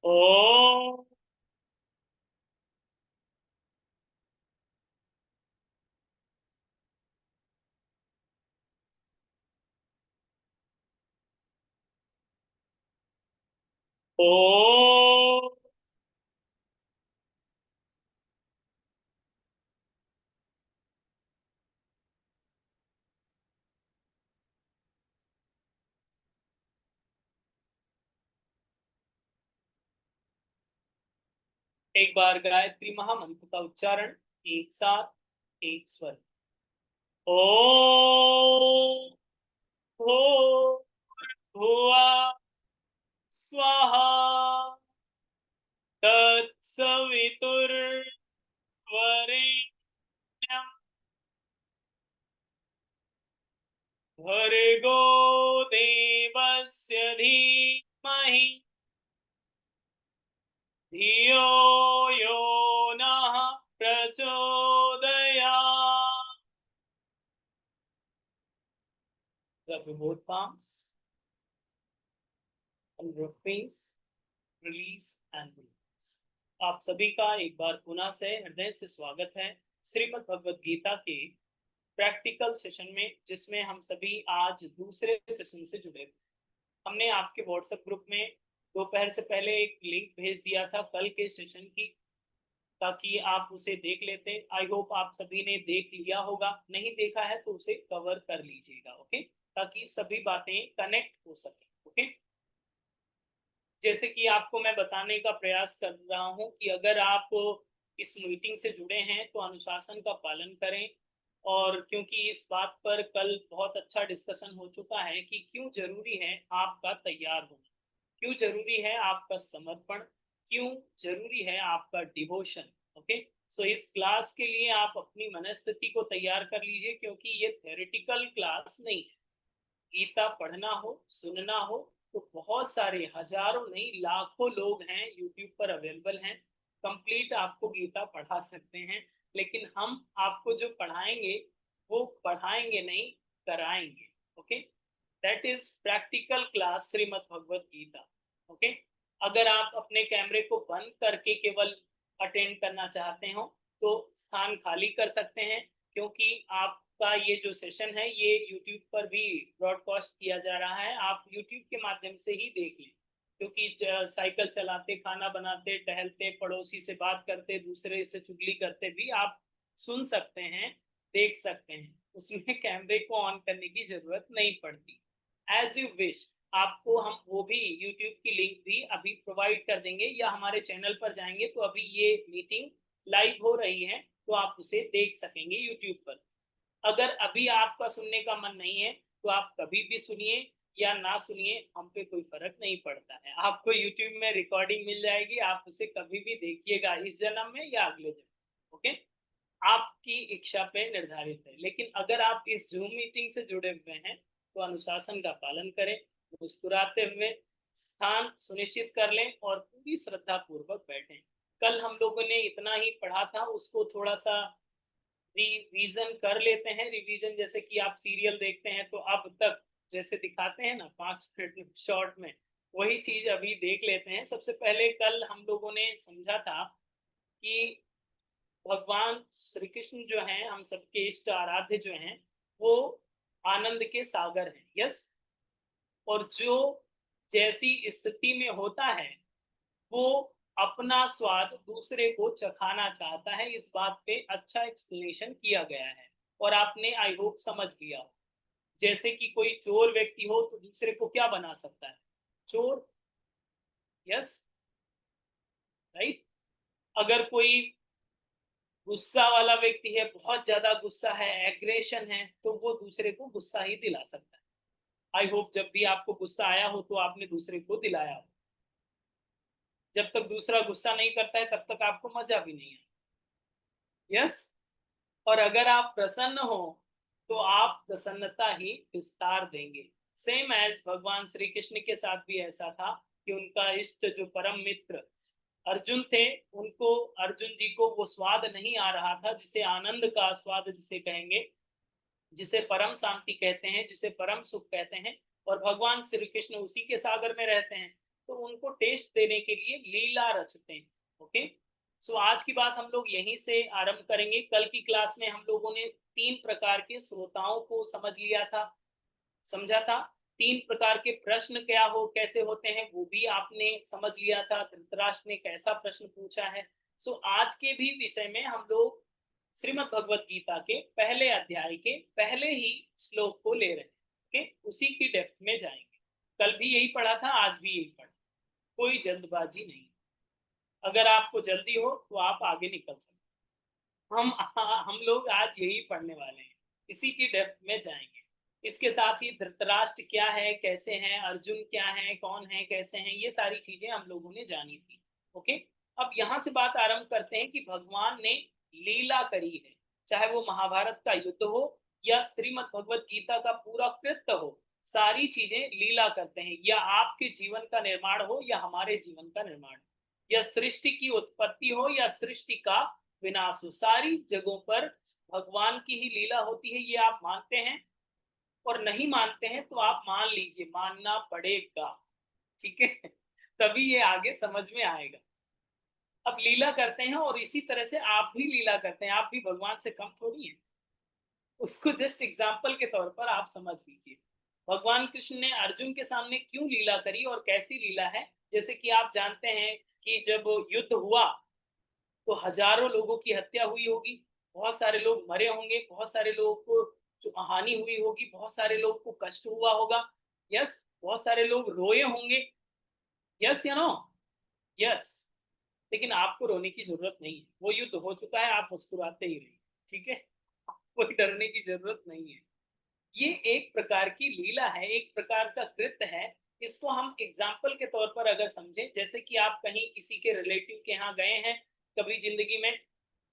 ओ ओ एक बार गायत्री महामंत्र का उच्चारण एक साथ, एक स्वर। ओम हो भुआ स्वाहा तत्सवितुर्वरेण्यं भर्गो देवस्य धीमहि धियो यो नः प्रचोदयात्। Rub your both palms on your face, release and release। आप सभी का एक बार पुनः से हृदय से स्वागत है श्रीमद् भगवद गीता के प्रैक्टिकल सेशन में, जिसमें हम सभी आज दूसरे सेशन से जुड़े। हमने आपके व्हाट्सएप ग्रुप में दोपहर से पहले एक लिंक भेज दिया था कल के सेशन की, ताकि आप उसे देख लेते। आई होप आप सभी ने देख लिया होगा, नहीं देखा है तो उसे कवर कर लीजिएगा, ओके, ताकि सभी बातें कनेक्ट हो सके। ओके, जैसे कि आपको मैं बताने का प्रयास कर रहा हूं कि अगर आप इस मीटिंग से जुड़े हैं तो अनुशासन का पालन करें। और क्योंकि इस बात पर कल बहुत अच्छा डिस्कशन हो चुका है कि क्यों जरूरी है आपका तैयार होना, क्यों जरूरी है आपका समर्पण, क्यों जरूरी है आपका डिवोशन। ओके, सो इस क्लास के लिए आप अपनी मनस्थिति को तैयार कर लीजिए, क्योंकि ये थ्योरेटिकल क्लास नहीं है। गीता पढ़ना हो, सुनना हो तो बहुत सारे हजारों नहीं लाखों लोग हैं यूट्यूब पर अवेलेबल हैं, कंप्लीट आपको गीता पढ़ा सकते हैं। लेकिन हम आपको जो पढ़ाएंगे वो पढ़ाएंगे नहीं, कराएंगे। Okay, that is practical class Shrimad Bhagavad Gita. Okay, अगर आप अपने कैमरे को बंद करके केवल अटेंड करना चाहते हो तो स्थान खाली कर सकते हैं, क्योंकि आपका ये जो सेशन है ये यूट्यूब पर भी ब्रॉडकास्ट किया जा रहा है। आप यूट्यूब के माध्यम से ही देख लें, क्योंकि साइकिल चलाते, खाना बनाते, टहलते, पड़ोसी से बात करते, दूसरे से चुगली करते भी आप सुन सकते हैं, देख सकते हैं। उसमें कैमरे को ऑन करने की जरूरत नहीं पड़ती। एज यू विश, आपको हम वो भी यूट्यूब की लिंक भी अभी प्रोवाइड कर देंगे, या हमारे चैनल पर जाएंगे तो अभी ये मीटिंग लाइव हो रही है तो आप उसे देख सकेंगे यूट्यूब पर। अगर अभी आपका सुनने का मन नहीं है तो आप कभी भी सुनिए या ना सुनिए, हम पे कोई फर्क नहीं पड़ता है। आपको यूट्यूब में रिकॉर्डिंग मिल जाएगी, आप उसे कभी भी देखिएगा, इस जन्म में या अगले जन्म। ओके, आपकी इच्छा पे निर्धारित है। लेकिन अगर आप इस जूम मीटिंग से जुड़े हुए हैं तो अनुशासन का पालन करें, मुस्कुराते हुए स्थान सुनिश्चित कर लें और पूरी श्रद्धा पूर्वक बैठें। कल हम लोगों ने इतना ही पढ़ा था, उसको थोड़ा सा रिवीजन कर लेते हैं। रिवीजन जैसे कि आप सीरियल देखते हैं तो अब तक जैसे दिखाते हैं ना 5 मिनट शॉर्ट में, वही चीज अभी देख लेते हैं। सबसे पहले कल हम लोगों ने समझा था कि भगवान श्री कृष्ण जो हैं, हम सबके इष्ट आराध्य जो हैं, वो आनंद के सागर हैं। यस, और जो जैसी स्थिति में होता है वो अपना स्वाद दूसरे को चखाना चाहता है। इस बात पे अच्छा एक्सप्लेनेशन किया गया है और आपने आई होप समझ लिया हो। जैसे कि कोई चोर व्यक्ति हो तो दूसरे को क्या बना सकता है? चोर। Yes, right. अगर कोई गुस्सा वाला व्यक्ति है, बहुत ज्यादा गुस्सा है, एग्रेशन है, तो वो दूसरे को गुस्सा ही दिला सकता है। आई होप जब भी आपको गुस्सा आया हो तो आपने दूसरे को दिलाया हो। जब तक दूसरा गुस्सा नहीं करता है तब तक आपको मजा भी नहीं आए। यस, और अगर आप प्रसन्न हो तो आप प्रसन्नता ही विस्तार देंगे। सेम एज भगवान श्री कृष्ण के साथ भी ऐसा था कि उनका इष्ट जो परम मित्र अर्जुन थे, उनको, अर्जुन जी को वो स्वाद नहीं आ रहा था जिसे आनंद का स्वाद जिसे कहेंगे, जिसे परम शांति कहते हैं, जिसे परम सुख कहते हैं। और भगवान श्री कृष्ण उसी के सागर में रहते हैं। तो उनको टेस्ट देने के लिए लीला रचते हैं। ओके, सो आज की बात हम लोग यहीं से आरंभ करेंगे। कल की क्लास में हम लोगों ने 3 प्रकार के श्रोताओं को समझ लिया था, समझा था। 3 प्रकार के प्रश्न क्या हो कैसे होते हैं वो भी आपने समझ लिया था। धृतराष्ट्र ने कैसा प्रश्न पूछा है। सो आज के भी विषय में हम लोग श्रीमद् भगवत गीता के पहले अध्याय के पहले ही श्लोक को ले रहे हैं। ओके, उसी की डेप्थ में जाएंगे। कल भी यही पढ़ा था, आज भी यही पढ़ा, कोई जल्दबाजी नहीं। अगर आपको जल्दी हो तो आप आगे निकल सकते। हम लोग आज यही पढ़ने वाले हैं, इसी की डेप्थ में जाएंगे। इसके साथ ही धृतराष्ट्र क्या है, कैसे हैं, अर्जुन क्या है, कौन है, कैसे हैं, ये सारी चीजें हम लोगों ने जानी थी। ओके, अब यहाँ से बात आरंभ करते हैं कि भगवान ने लीला करी है, चाहे वो महाभारत का युद्ध हो या श्रीमद् भगवत गीता का पूरा कृत्य हो, सारी चीजें लीला करते हैं। या आपके जीवन का निर्माण हो या हमारे जीवन का निर्माण हो, या सृष्टि की उत्पत्ति हो या सृष्टि का विनाश हो, सारी जगहों पर भगवान की ही लीला होती है। ये आप मानते हैं, और नहीं मानते हैं तो आप मान लीजिए, मानना पड़ेगा, ठीक है। तभी ये आगे समझ में आएगा। अब लीला करते हैं और इसी तरह से आप भी लीला करते हैं, आप भी भगवान से कम थोड़ी हैं। उसको जस्ट एग्जाम्पल के तौर पर आप समझ लीजिए। भगवान कृष्ण ने अर्जुन के सामने क्यों लीला करी और कैसी लीला है। जैसे कि आप जानते हैं कि जब युद्ध हुआ तो हजारों लोगों की हत्या हुई होगी, बहुत सारे लोग मरे होंगे, बहुत सारे लोगों को जो हानि हुई होगी, बहुत सारे लोगों को कष्ट हुआ होगा। यस, बहुत सारे लोग रोए होंगे। यस या नो? यस। लेकिन आपको रोने की जरूरत नहीं है, वो युद्ध हो चुका है, आप मुस्कुराते ही रहिए, ठीक है। कोई डरने की जरूरत नहीं है। ये एक प्रकार की लीला है, एक प्रकार का कृत्य है। इसको हम एग्जाम्पल के तौर पर अगर समझें, जैसे कि आप कहीं किसी के रिलेटिव के यहाँ गए हैं कभी जिंदगी में,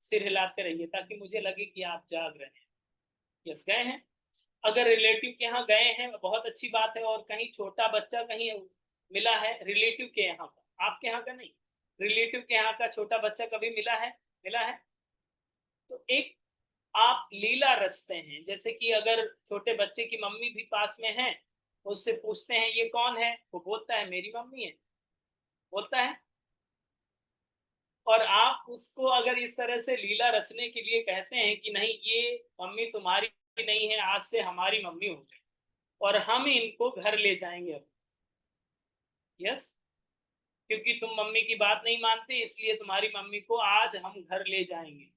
सिर हिलाते रहिए ताकि मुझे लगे कि आप जाग रहे हैं। यस, गए हैं। अगर रिलेटिव के यहाँ गए हैं, बहुत अच्छी बात है। और कहीं छोटा बच्चा कहीं मिला है रिलेटिव के यहाँ का, आपके यहाँ का नहीं, रिलेटिव के यहाँ का छोटा बच्चा कभी मिला है? मिला है। तो एक आप लीला रचते हैं। जैसे कि अगर छोटे बच्चे की मम्मी भी पास में है, उससे पूछते हैं ये कौन है, वो बोलता है मेरी मम्मी है, बोलता है। और आप उसको अगर इस तरह से लीला रचने के लिए कहते हैं कि नहीं ये मम्मी तुम्हारी नहीं है, आज से हमारी मम्मी हो गई और हम इनको घर ले जाएंगे अब। यस, क्योंकि तुम मम्मी की बात नहीं मानते इसलिए तुम्हारी मम्मी को आज हम घर ले जाएंगे।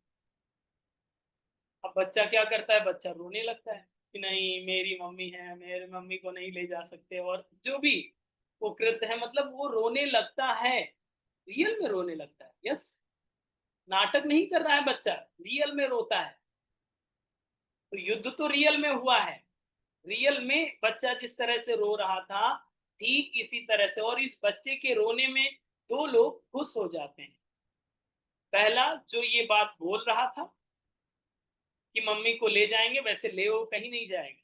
अब बच्चा क्या करता है, बच्चा रोने लगता है कि नहीं मेरी मम्मी है, मेरे मम्मी को नहीं ले जा सकते, और जो भी वो कृत्य है, मतलब वो रोने लगता है, रियल में रोने लगता है। यस, नाटक नहीं कर रहा है बच्चा, रियल में रोता है। तो युद्ध तो रियल में हुआ है, रियल में बच्चा जिस तरह से रो रहा था ठीक इसी तरह से। और इस बच्चे के रोने में 2 लोग खुश हो जाते हैं। पहला जो ये बात बोल रहा था कि मम्मी को ले जाएंगे, वैसे ले वो कहीं नहीं जाएगा,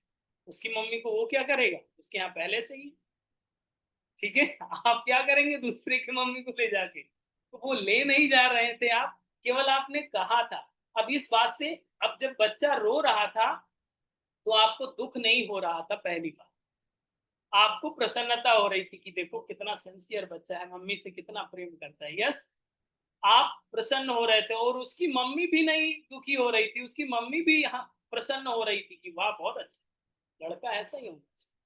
उसकी मम्मी को वो क्या करेगा, उसके यहाँ पहले से ही, ठीक है। आप क्या करेंगे दूसरे की मम्मी को ले जाके, तो वो ले नहीं जा रहे थे आप, केवल आपने कहा था। अब इस बात से, अब जब बच्चा रो रहा था तो आपको दुख नहीं हो रहा था, पहली बात आपको प्रसन्नता हो रही थी कि देखो कितना सिंसियर बच्चा है, मम्मी से कितना प्रेम करता है। यस, आप प्रसन्न हो रहे थे और उसकी मम्मी भी नहीं दुखी हो रही थी, उसकी मम्मी भी यहाँ प्रसन्न हो रही थी कि वाह बहुत अच्छा लड़का, ऐसा ही होना चाहिए।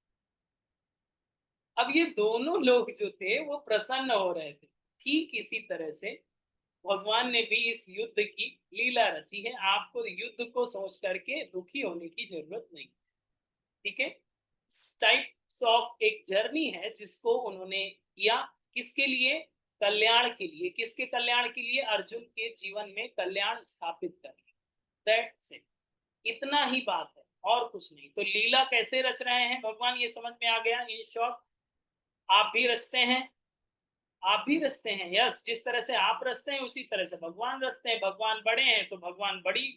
अब ये दोनों लोग जो थे वो प्रसन्न हो रहे थे। ठीक इसी तरह से भगवान ने भी इस युद्ध की लीला रची है। आपको युद्ध को सोच करके दुखी होने की जरूरत नहीं, ठीक है। टाइप्स ऑफ एक जर्नी है जिसको उन्होंने किया, किसके लिए, कल्याण के लिए। किसके कल्याण के लिए, अर्जुन के जीवन में कल्याण स्थापित करने। दैट्स इट, इतना ही बात है और कुछ नहीं। तो लीला कैसे रच रहे हैं भगवान, ये समझ में आ गया। इन शॉर्ट, आप भी रचते हैं, आप भी रचते हैं। यस, जिस तरह से आप रचते हैं उसी तरह से भगवान रचते हैं। भगवान बड़े हैं तो भगवान बड़ी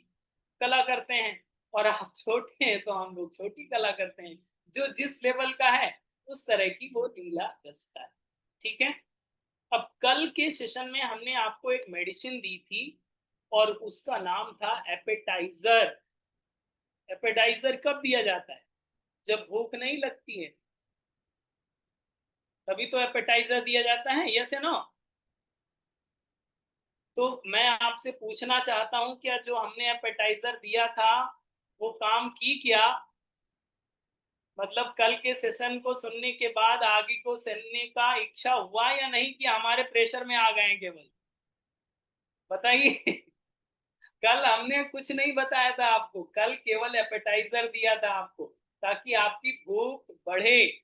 कला करते हैं, और आप छोटे हैं तो हम लोग छोटी कला करते हैं। जो जिस लेवल का है उस तरह की वो लीला रचता है, ठीक है। अब कल के सेशन में हमने आपको एक मेडिसिन दी थी और उसका नाम था एपेटाइजर। एपेटाइजर कब दिया जाता है, जब भूख नहीं लगती है। तभी तो एपेटाइजर दिया जाता है, यस या नो? तो मैं आपसे पूछना चाहता हूं, क्या जो हमने एपेटाइजर दिया था वो काम की क्या? मतलब कल के सेशन को सुनने के बाद आगे को सुनने का इच्छा हुआ या नहीं, कि हमारे प्रेशर में आ गए केवल? बताइए। कल हमने कुछ नहीं बताया था आपको, कल केवल एपेटाइजर दिया था आपको, ताकि आपकी भूख बढ़े,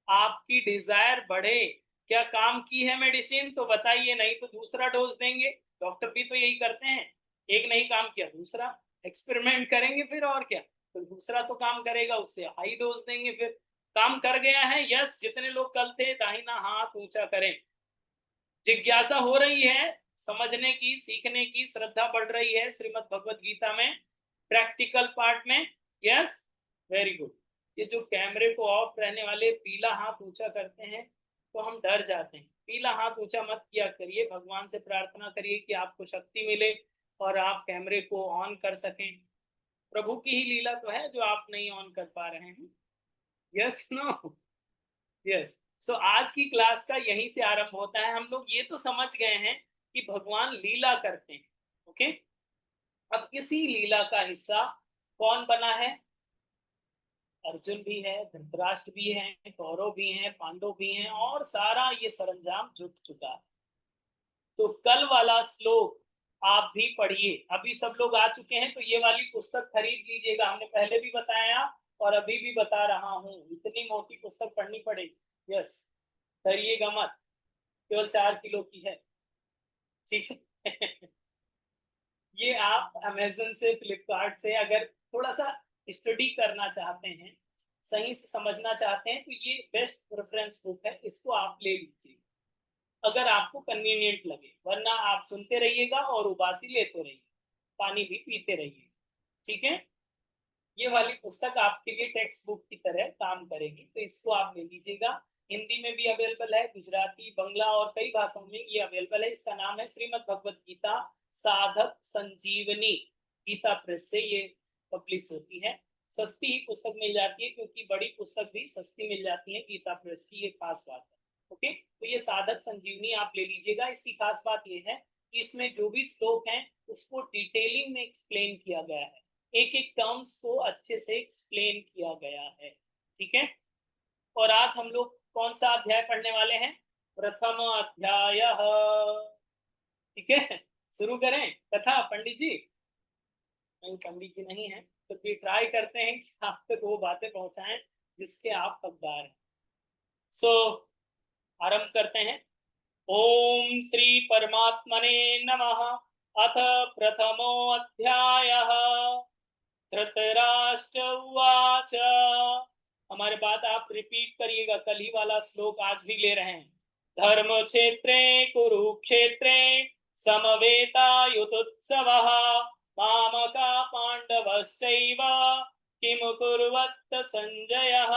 आपकी डिजायर बढ़े। क्या काम की है मेडिसिन? तो बताइए, नहीं तो दूसरा डोज देंगे। डॉक्टर भी तो यही करते हैं, एक नहीं काम किया दूसरा एक्सपेरिमेंट करेंगे फिर, और क्या, तो दूसरा तो काम करेगा, उससे हाई डोज देंगे फिर। काम कर गया है, यस। जितने लोग कल थे दाहिना हाथ ऊंचा करें। जिज्ञासा हो रही है समझने की, सीखने की, श्रद्धा बढ़ रही है श्रीमद् भगवत गीता में, प्रैक्टिकल पार्ट में, यस, वेरी गुड। ये जो कैमरे को ऑफ रहने वाले पीला हाथ ऊंचा करते हैं तो हम डर जाते हैं। पीला हाथ ऊंचा मत किया करिए, भगवान से प्रार्थना करिए कि आपको शक्ति मिले और आप कैमरे को ऑन कर सकें। प्रभु की ही लीला तो है जो आप नहीं ऑन कर पा रहे हैं, यस नो? यस। सो आज की क्लास का यहीं से आरंभ होता है। हम लोग ये तो समझ गए हैं कि भगवान लीला करते हैं, ओके। अब इसी लीला का हिस्सा कौन बना है? अर्जुन भी है, धृतराष्ट्र भी है, कौरव भी हैं, पांडव भी हैं, और सारा ये सरंजाम जुट चुका है। तो कल वाला श्लोक आप भी पढ़िए। अभी सब लोग आ चुके हैं तो ये वाली पुस्तक खरीद लीजिएगा, हमने पहले भी बताया और अभी भी बता रहा हूँ, इतनी मोटी पुस्तक पढ़नी पड़ेगी, यस। डरिएगा मत, केवल 4 किलो की है, ठीक है? ये आप अमेजन से, फ्लिपकार्ट से अगर थोड़ा सा स्टडी करना चाहते हैं, सही से समझना चाहते हैं, तो ये बेस्ट रेफरेंस बुक है, इसको आप ले लीजिए अगर आपको कन्वीनियंट लगे। वरना आप सुनते रहिएगा और उबासी लेते रहिए, पानी भी पीते रहिए, ठीक है? ये वाली पुस्तक आपके लिए टेक्स्ट बुक की तरह काम करेगी, तो इसको आप ले लीजिएगा। हिंदी में भी अवेलेबल है, गुजराती, बंगला और कई भाषाओं में ये अवेलेबल है। इसका नाम है श्रीमद् भगवत गीता साधक संजीवनी। गीता प्रेस से ये पब्लिश होती है। सस्ती ही पुस्तक मिल जाती है, क्योंकि बड़ी पुस्तक भी सस्ती मिल जाती है गीता प्रेस की, ये खास बात है, ओके। तो ये साधक संजीवनी आप ले लीजिएगा। इसकी खास बात ये है कि इसमें जो भी श्लोक हैं उसको डिटेलिंग में एक्सप्लेन किया गया है, एक एक टर्म्स को अच्छे से एक्सप्लेन किया गया है, ठीक है? और आज हम लोग कौन सा अध्याय पढ़ने वाले हैं? प्रथम अध्याय, ठीक है? शुरू करें कथा, पंडित जी? नहीं, पंडित जी नहीं है, तो फिर ट्राई करते हैं कि आप तक वो बातें पहुंचाएं जिसके आप हकदार हैं। सो आरंभ करते हैं। ओम श्री परमात्मने नमः। अथ प्रथमो अध्यायः। धृतराष्ट्र उवाच। हमारे बात आप रिपीट करिएगा, कल ही वाला श्लोक आज भी ले रहे हैं। धर्म क्षेत्रे कुरुक्षेत्रे समवेतायुतुत्सवः मामका पांडवश्चैव किम कुर्वत संजयः।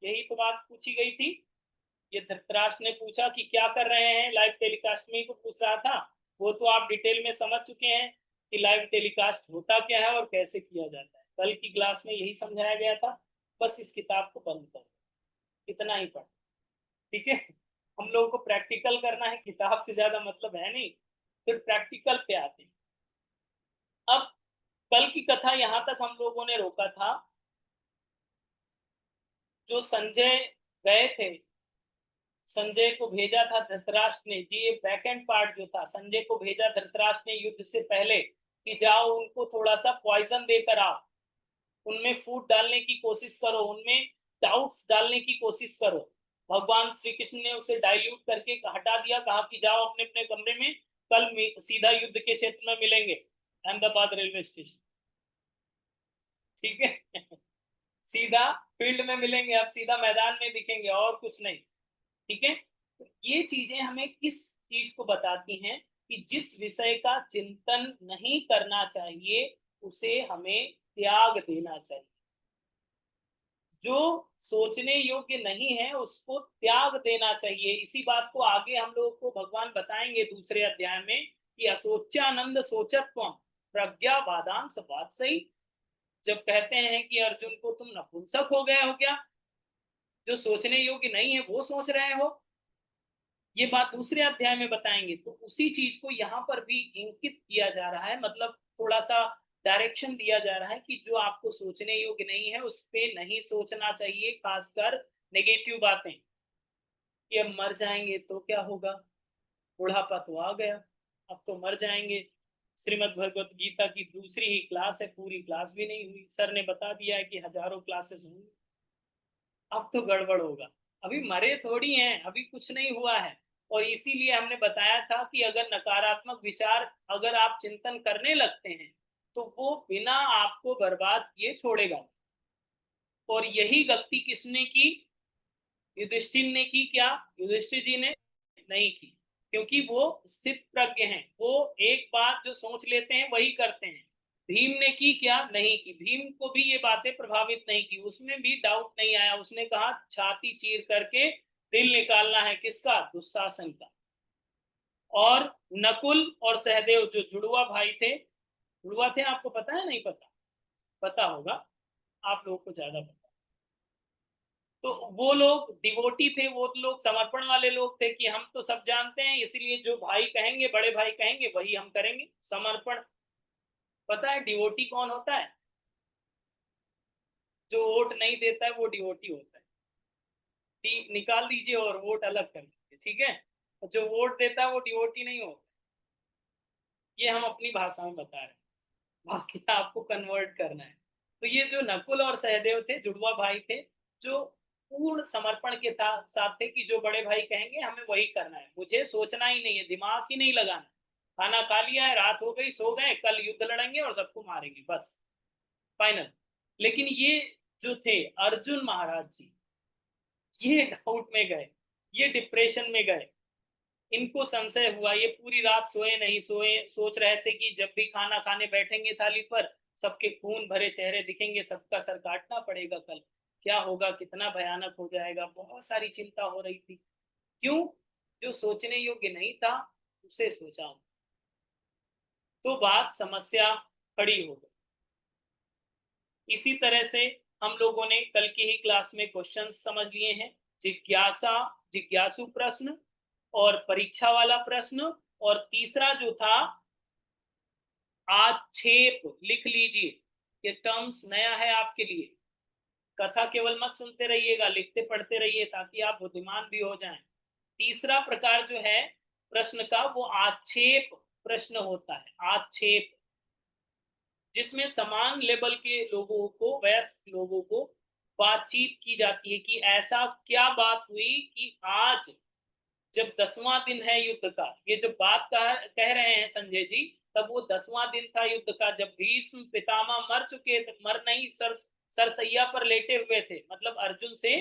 यही तो बात पूछी गई थी। ये धृतराष्ट्र ने पूछा कि क्या कर रहे हैं, लाइव टेलीकास्ट में ही तो पूछ रहा था। वो तो आप डिटेल में समझ चुके हैं कि लाइव टेलीकास्ट होता क्या है और कैसे किया जाता है। कल की क्लास में यही समझाया गया था। बस इस किताब को बंद करो, इतना ही पढ़, ठीक है? हम लोगों को प्रैक्टिकल करना है, किताब से ज्यादा मतलब है नहीं। फिर प्रैक्टिकल पे आते हैं। अब कल की कथा यहां तक हम लोगों ने रोका था, जो संजय गए थे, संजय को भेजा था धृतराष्ट्र ने जी। ये बैकेंड पार्ट जो था, संजय को भेजा धृतराष्ट्र ने युद्ध से पहले कि जाओ उनको थोड़ा सा पॉइजन देकर आओ, उनमें फूट डालने की कोशिश करो, उनमें डाउट्स डालने की कोशिश करो। भगवान श्री कृष्ण ने उसे डाइल्यूट करके हटा दिया, कहा कि जाओ अपने अपने कमरे में, कल सीधा युद्ध के क्षेत्र में मिलेंगे, अहमदाबाद रेलवे स्टेशन, ठीक है? सीधा फील्ड में मिलेंगे, अब सीधा मैदान में दिखेंगे और कुछ नहीं, ठीक है? तो ये चीजें हमें किस चीज को बताती हैं कि जिस विषय का चिंतन नहीं करना चाहिए उसे हमें त्याग देना चाहिए। जो सोचने योग्य नहीं है उसको त्याग देना चाहिए। इसी बात को आगे हम लोग को भगवान बताएंगे दूसरे अध्याय में कि असोच्यानंद सोचत्वम प्रज्ञावादांश बात सही। जब कहते हैं कि अर्जुन को तुम नपुंसक हो गए हो क्या, जो सोचने योग्य नहीं है वो सोच रहे हो, ये बात दूसरे अध्याय में बताएंगे। तो उसी चीज को यहाँ पर भी इंकित किया जा रहा है, मतलब थोड़ा सा डायरेक्शन दिया जा रहा है कि जो आपको सोचने योग्य नहीं है उस पे नहीं सोचना चाहिए, खासकर नेगेटिव बातें कि अब मर जाएंगे तो क्या होगा, बुढ़ापा तो आ गया, अब तो मर जाएंगे। श्रीमद् भगवत गीता की दूसरी ही क्लास है, पूरी क्लास भी नहीं हुई, सर ने बता दिया है कि हजारों क्लासेस होंगी, अब तो गड़बड़ होगा। अभी मरे थोड़ी हैं, अभी कुछ नहीं हुआ है। और इसीलिए हमने बताया था कि अगर नकारात्मक विचार अगर आप चिंतन करने लगते हैं तो वो बिना आपको बर्बाद किए छोड़ेगा। और यही गलती किसने की, युधिष्ठिर ने की। क्या युधिष्ठिर जी ने नहीं की, क्योंकि वो स्थित प्रज्ञ हैं, वो एक बात जो सोच लेते हैं वही करते हैं। भीम ने की क्या, नहीं की। भीम को भी ये बातें प्रभावित नहीं की, उसमें भी डाउट नहीं आया, उसने कहा छाती चीर करके दिल निकालना है, किसका, दुशासन का। और नकुल और सहदेव जो जुड़वा भाई थे, जुड़वा थे, आपको पता है नहीं पता, पता होगा, आप लोगों को ज्यादा पता। तो वो लोग डिवोटी थे, वो लोग समर्पण वाले लोग थे कि हम तो सब जानते हैं, इसलिए जो भाई कहेंगे, बड़े भाई कहेंगे वही हम करेंगे, समर्पण। पता है डिवोटी कौन होता है, जो वोट नहीं देता है वो डिवोटी होता है। निकाल दीजिए और वोट अलग कर दीजिए, ठीक है। जो वोट देता है वो डिवोटी नहीं होता। ये हम अपनी भाषा में बता रहे हैं, बाकी आपको कन्वर्ट करना है। तो ये जो नकुल और सहदेव थे, जुड़वा भाई थे, जो पूर्ण समर्पण के साथ थे कि जो बड़े भाई कहेंगे हमें वही करना है, मुझे सोचना ही नहीं है, दिमाग ही नहीं लगाना। खाना खा लिया है, रात हो गई, सो गए, कल युद्ध लड़ेंगे और सबको मारेंगे, बस फाइनल। लेकिन ये जो थे अर्जुन महाराज जी, ये डाउट में गए, ये डिप्रेशन में गए, इनको संशय हुआ, ये पूरी रात सोए नहीं, सोए सोच रहे थे कि जब भी खाना खाने बैठेंगे थाली पर सबके खून भरे चेहरे दिखेंगे, सबका सर काटना पड़ेगा, कल क्या होगा, कितना भयानक हो जाएगा, बहुत सारी चिंता हो रही थी। क्यों, जो सोचने योग्य नहीं था उसे सोचा, तो बात समस्या खड़ी हो गई। इसी तरह से हम लोगों ने कल की ही क्लास में क्वेश्चन समझ लिए हैं, जिज्ञासा, जिज्ञासु प्रश्न, और परीक्षा वाला प्रश्न, और तीसरा जो था आक्षेप। लिख लीजिए, ये टर्म्स नया है आपके लिए। कथा केवल मत सुनते रहिएगा, लिखते पढ़ते रहिए ताकि आप बुद्धिमान भी हो जाएं। तीसरा प्रकार जो है प्रश्न का, वो आक्षेप प्रश्न होता है, आक्षेप, जिसमें समान लेवल के लोगों को, वयस्क लोगों को बातचीत की जाती है कि ऐसा क्या बात हुई कि आज जब 10वां दिन है युद्ध का, ये जो बात कह रहे हैं संजय जी, तब वो 10वां दिन था युद्ध का, जब भीष्म पितामह मर चुके थे, मर नहीं, सरसैया पर लेटे हुए थे, मतलब अर्जुन से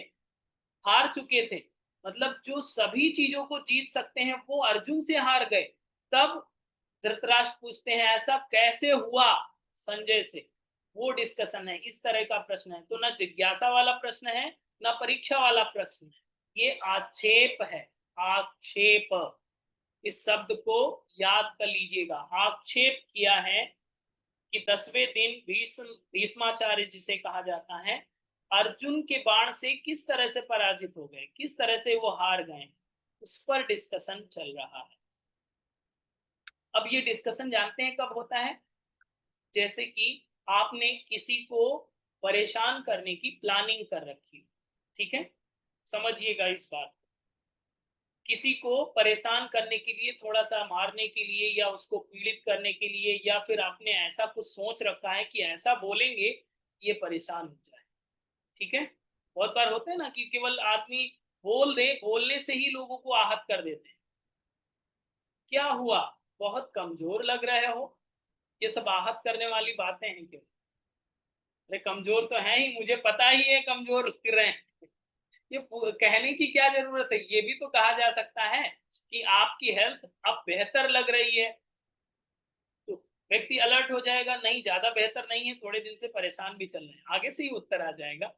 हार चुके थे, मतलब जो सभी चीजों को जीत सकते हैं वो अर्जुन से हार गए। तब धृतराष्ट्र पूछते हैं ऐसा कैसे हुआ संजय से, वो डिस्कशन है, इस तरह का प्रश्न है। तो ना जिज्ञासा वाला प्रश्न है, ना परीक्षा वाला प्रश्न है, ये आक्षेप है, आक्षेप। इस शब्द को याद कर लीजिएगा, आक्षेप किया है कि 10वें दिन भीष्माचार्य जिसे कहा जाता है, अर्जुन के बाण से किस तरह से पराजित हो गए, किस तरह से वो हार गए, उस पर डिस्कशन चल रहा है। अब ये डिस्कशन जानते हैं कब होता है, जैसे कि आपने किसी को परेशान करने की प्लानिंग कर रखी, ठीक है, समझिएगा इस बात। किसी को परेशान करने के लिए, थोड़ा सा मारने के लिए, या उसको पीड़ित करने के लिए, या फिर आपने ऐसा कुछ सोच रखा है कि ऐसा बोलेंगे ये परेशान हो जाए, ठीक है। बहुत बार होता है ना कि केवल आदमी बोल दे, बोलने से ही लोगों को आहत कर देते हैं। क्या हुआ, बहुत कमजोर लग रहे हो, ये सब आहत करने वाली बातें हैं क्यों। अरे कमजोर तो है ही, मुझे पता ही है कमजोर लग रहे हैं, ये कहने की क्या जरूरत है। ये भी तो कहा जा सकता है कि आपकी हेल्थ अब बेहतर लग रही है, तो व्यक्ति अलर्ट हो जाएगा, नहीं ज्यादा बेहतर नहीं है, थोड़े दिन से परेशान भी चल रहे हैं, आगे से ही उत्तर आ जाएगा।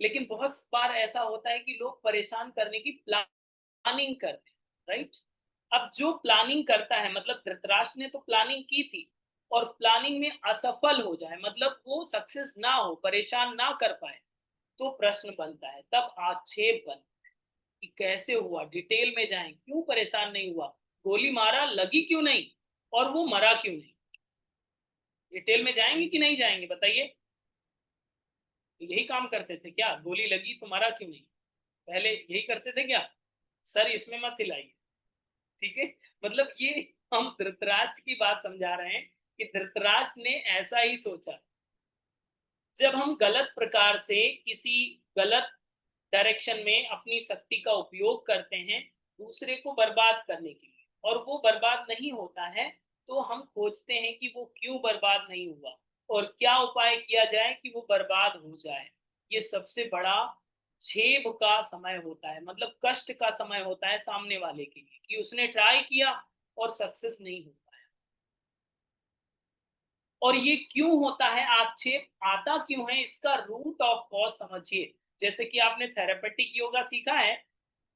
लेकिन बहुत बार ऐसा होता है कि लोग परेशान करने की प्लानिंग करते हैं, राइट। अब जो प्लानिंग करता है, मतलब धृतराष्ट्र ने तो प्लानिंग की थी, और प्लानिंग में असफल हो जाए, मतलब वो सक्सेस ना हो, परेशान ना कर पाए, तो प्रश्न बनता है, तब आक्षेप बनता है। कि कैसे हुआ, डिटेल में जाएं, क्यों परेशान नहीं हुआ, गोली मारा लगी क्यों नहीं, और वो मरा क्यों नहीं। डिटेल में जाएंगे कि नहीं जाएंगे बताइए। यही काम करते थे क्या, गोली लगी तो मरा क्यों नहीं, पहले यही करते थे क्या। सर इसमें मत हिलाइए, ठीक है। मतलब ये हम धृतराष्ट्र की बात समझा रहे हैं कि धृतराष्ट्र ने ऐसा ही सोचा। जब हम गलत प्रकार से किसी गलत डायरेक्शन में अपनी शक्ति का उपयोग करते हैं दूसरे को बर्बाद करने के लिए, और वो बर्बाद नहीं होता है, तो हम खोजते हैं कि वो क्यों बर्बाद नहीं हुआ और क्या उपाय किया जाए कि वो बर्बाद हो जाए। ये सबसे बड़ा छेब का समय होता है, मतलब कष्ट का समय होता है सामने वाले के लिए, कि उसने ट्राई किया और सक्सेस नहीं हो पाया। और ये क्यों होता है, आक्षेप आता क्यों है, इसका रूट ऑफ कॉज समझिए। जैसे कि आपने थेरेपेटिक योगा सीखा है,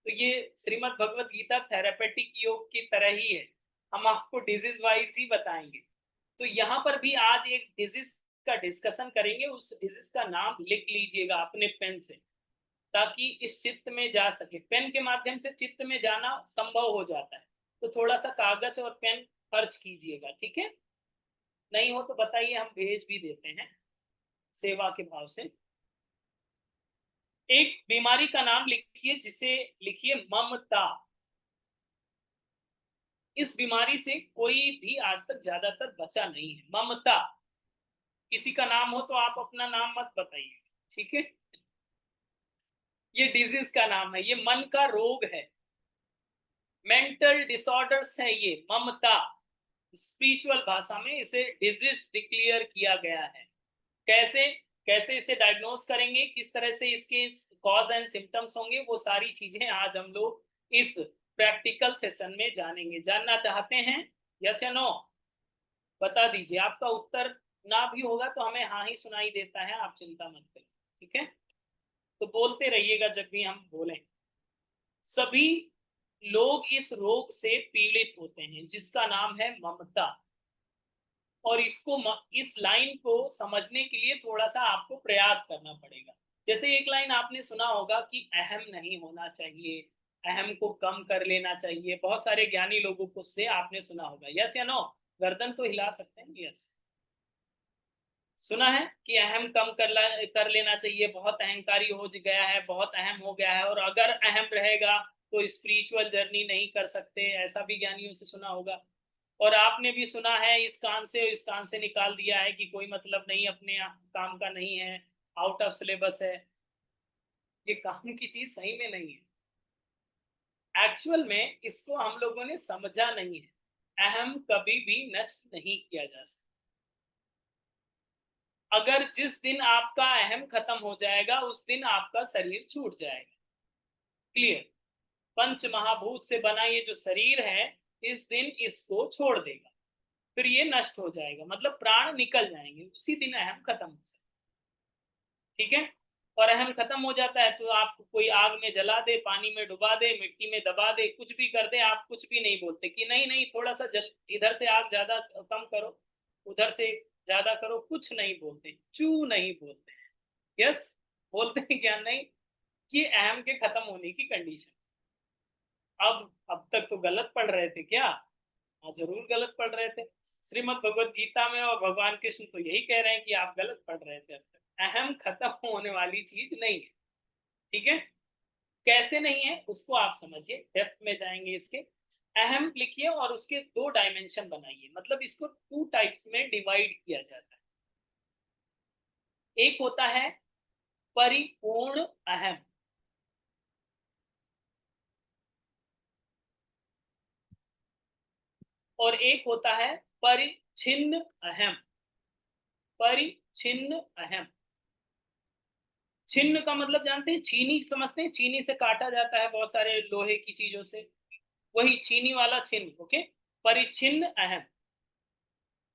तो ये श्रीमद् भगवत गीता थेरेपेटिक योग की तरह ही है, हम आपको डिजीज वाइज ही बताएंगे। तो यहाँ पर भी आज एक डिजीज का डिस्कशन करेंगे, उस डिजीज का नाम लिख लीजिएगा अपने पेन से, ताकि इस चित्त में जा सके। पेन के माध्यम से चित्त में जाना संभव हो जाता है, तो थोड़ा सा कागज और पेन खर्च कीजिएगा, ठीक है। नहीं हो तो बताइए, हम भेज भी देते हैं सेवा के भाव से। एक बीमारी का नाम लिखिए, जिसे लिखिए ममता। इस बीमारी से कोई भी आज तक ज्यादातर बचा नहीं है, ममता। किसी का नाम हो तो आप अपना नाम मत बताइए, ठीक है। ये डिजीज का नाम है, ये मन का रोग है, मेंटल डिसऑर्डर्स है ये, ममता। स्पिरिचुअल भाषा में इसे डिजीज डिक्लेयर किया गया है। कैसे, कैसे इसे डायग्नोस करेंगे, किस तरह से इसके कॉज एंड सिम्टम्स होंगे, वो सारी चीजें आज हम लोग इस प्रैक्टिकल सेशन में जानेंगे। जानना चाहते हैं, यस या नो, बता दीजिए। आपका उत्तर ना भी होगा तो हमें हाँ ही सुनाई देता है, आप चिंता मत करिए, ठीक है। तो बोलते रहिएगा जब भी हम बोलें। सभी लोग इस रोग से पीड़ित होते हैं जिसका नाम है ममता। और इसको इस लाइन को समझने के लिए थोड़ा सा आपको प्रयास करना पड़ेगा। जैसे एक लाइन आपने सुना होगा कि अहम नहीं होना चाहिए, अहम को कम कर लेना चाहिए, बहुत सारे ज्ञानी लोगों को से आपने सुना होगा, यस या नो। गर्दन तो हिला सकते हैं, यस। सुना है कि अहम कम कर लेना चाहिए, बहुत अहंकारी हो गया है, बहुत अहम हो गया है, और अगर अहम रहेगा तो स्पिरिचुअल जर्नी नहीं कर सकते, ऐसा भी ज्ञानियों से सुना होगा। और आपने भी सुना है इस कान से इस कान से निकाल दिया है कि कोई मतलब नहीं, अपने काम का नहीं है, आउट ऑफ सिलेबस है। ये काम की चीज सही में नहीं है, एक्चुअल में इसको हम लोगों ने समझा नहीं है। अहम कभी भी नष्ट नहीं किया जा सकता। अगर जिस दिन आपका अहम खत्म हो जाएगा उस दिन आपका शरीर छूट जाएगा, क्लियर। पंच महाभूत से बना ये जो शरीर है, इस दिन इसको छोड़ देगा, फिर ये नष्ट हो जाएगा, मतलब प्राण निकल जाएंगे, उसी दिन अहम खत्म हो सकता, ठीक है। और अहम खत्म हो जाता है तो आपको कोई आग में जला दे, पानी में डुबा दे, मिट्टी में दबा दे, कुछ भी कर दे, आप कुछ भी नहीं बोलते कि नहीं नहीं थोड़ा सा इधर से आग ज्यादा कम करो, उधर से ज्यादा करो, कुछ नहीं बोलते, चू नहीं बोलते हैं, यस। बोलते हैं क्या, नहीं, कि अहम के खत्म होने की कंडीशन। अब तक तो गलत पढ़ रहे थे क्या। हाँ जरूर गलत पढ़ रहे थे। श्रीमद् भगवत गीता में और भगवान कृष्ण तो यही कह रहे हैं कि आप गलत पढ़ रहे थे। अब तक अहम खत्म होने वाली चीज नहीं है, ठीक है। कैसे नहीं है उसको आप समझिए, डेप्थ में जाएंगे इसके। अहम लिखिए और उसके दो डायमेंशन बनाइए, मतलब इसको टू टाइप्स में डिवाइड किया जाता है। एक होता है परिपूर्ण अहम, और एक होता है परिच्छिन्न अहम। परिच्छिन्न अहम, छिन्न का मतलब जानते हैं, छीनी समझते हैं, छीनी से काटा जाता है बहुत सारे लोहे की चीजों से, वही छीनी वाला छिन्न, ओके। परिच्छिन्न अहम,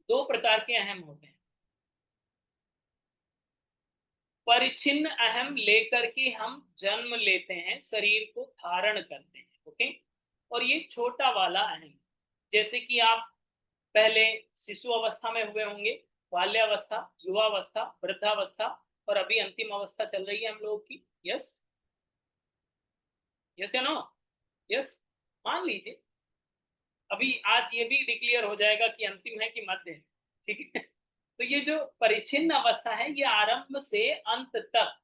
दो प्रकार के अहम होते हैं। परिच्छिन्न अहम लेकर के हम जन्म लेते हैं, शरीर को धारण करते हैं, ओके। और ये छोटा वाला अहम, जैसे कि आप पहले शिशु अवस्था में हुए होंगे, बाल्यावस्था, युवावस्था, वृद्धावस्था, और अभी अंतिम अवस्था चल रही है हम लोगों की, यस। यस या नो? यस, मान लीजिए अभी आज ये भी डिक्लेयर हो जाएगा कि अंतिम है कि मध्य है, ठीक है? तो ये जो परिच्छिन्न अवस्था है ये आरंभ से अंत तक,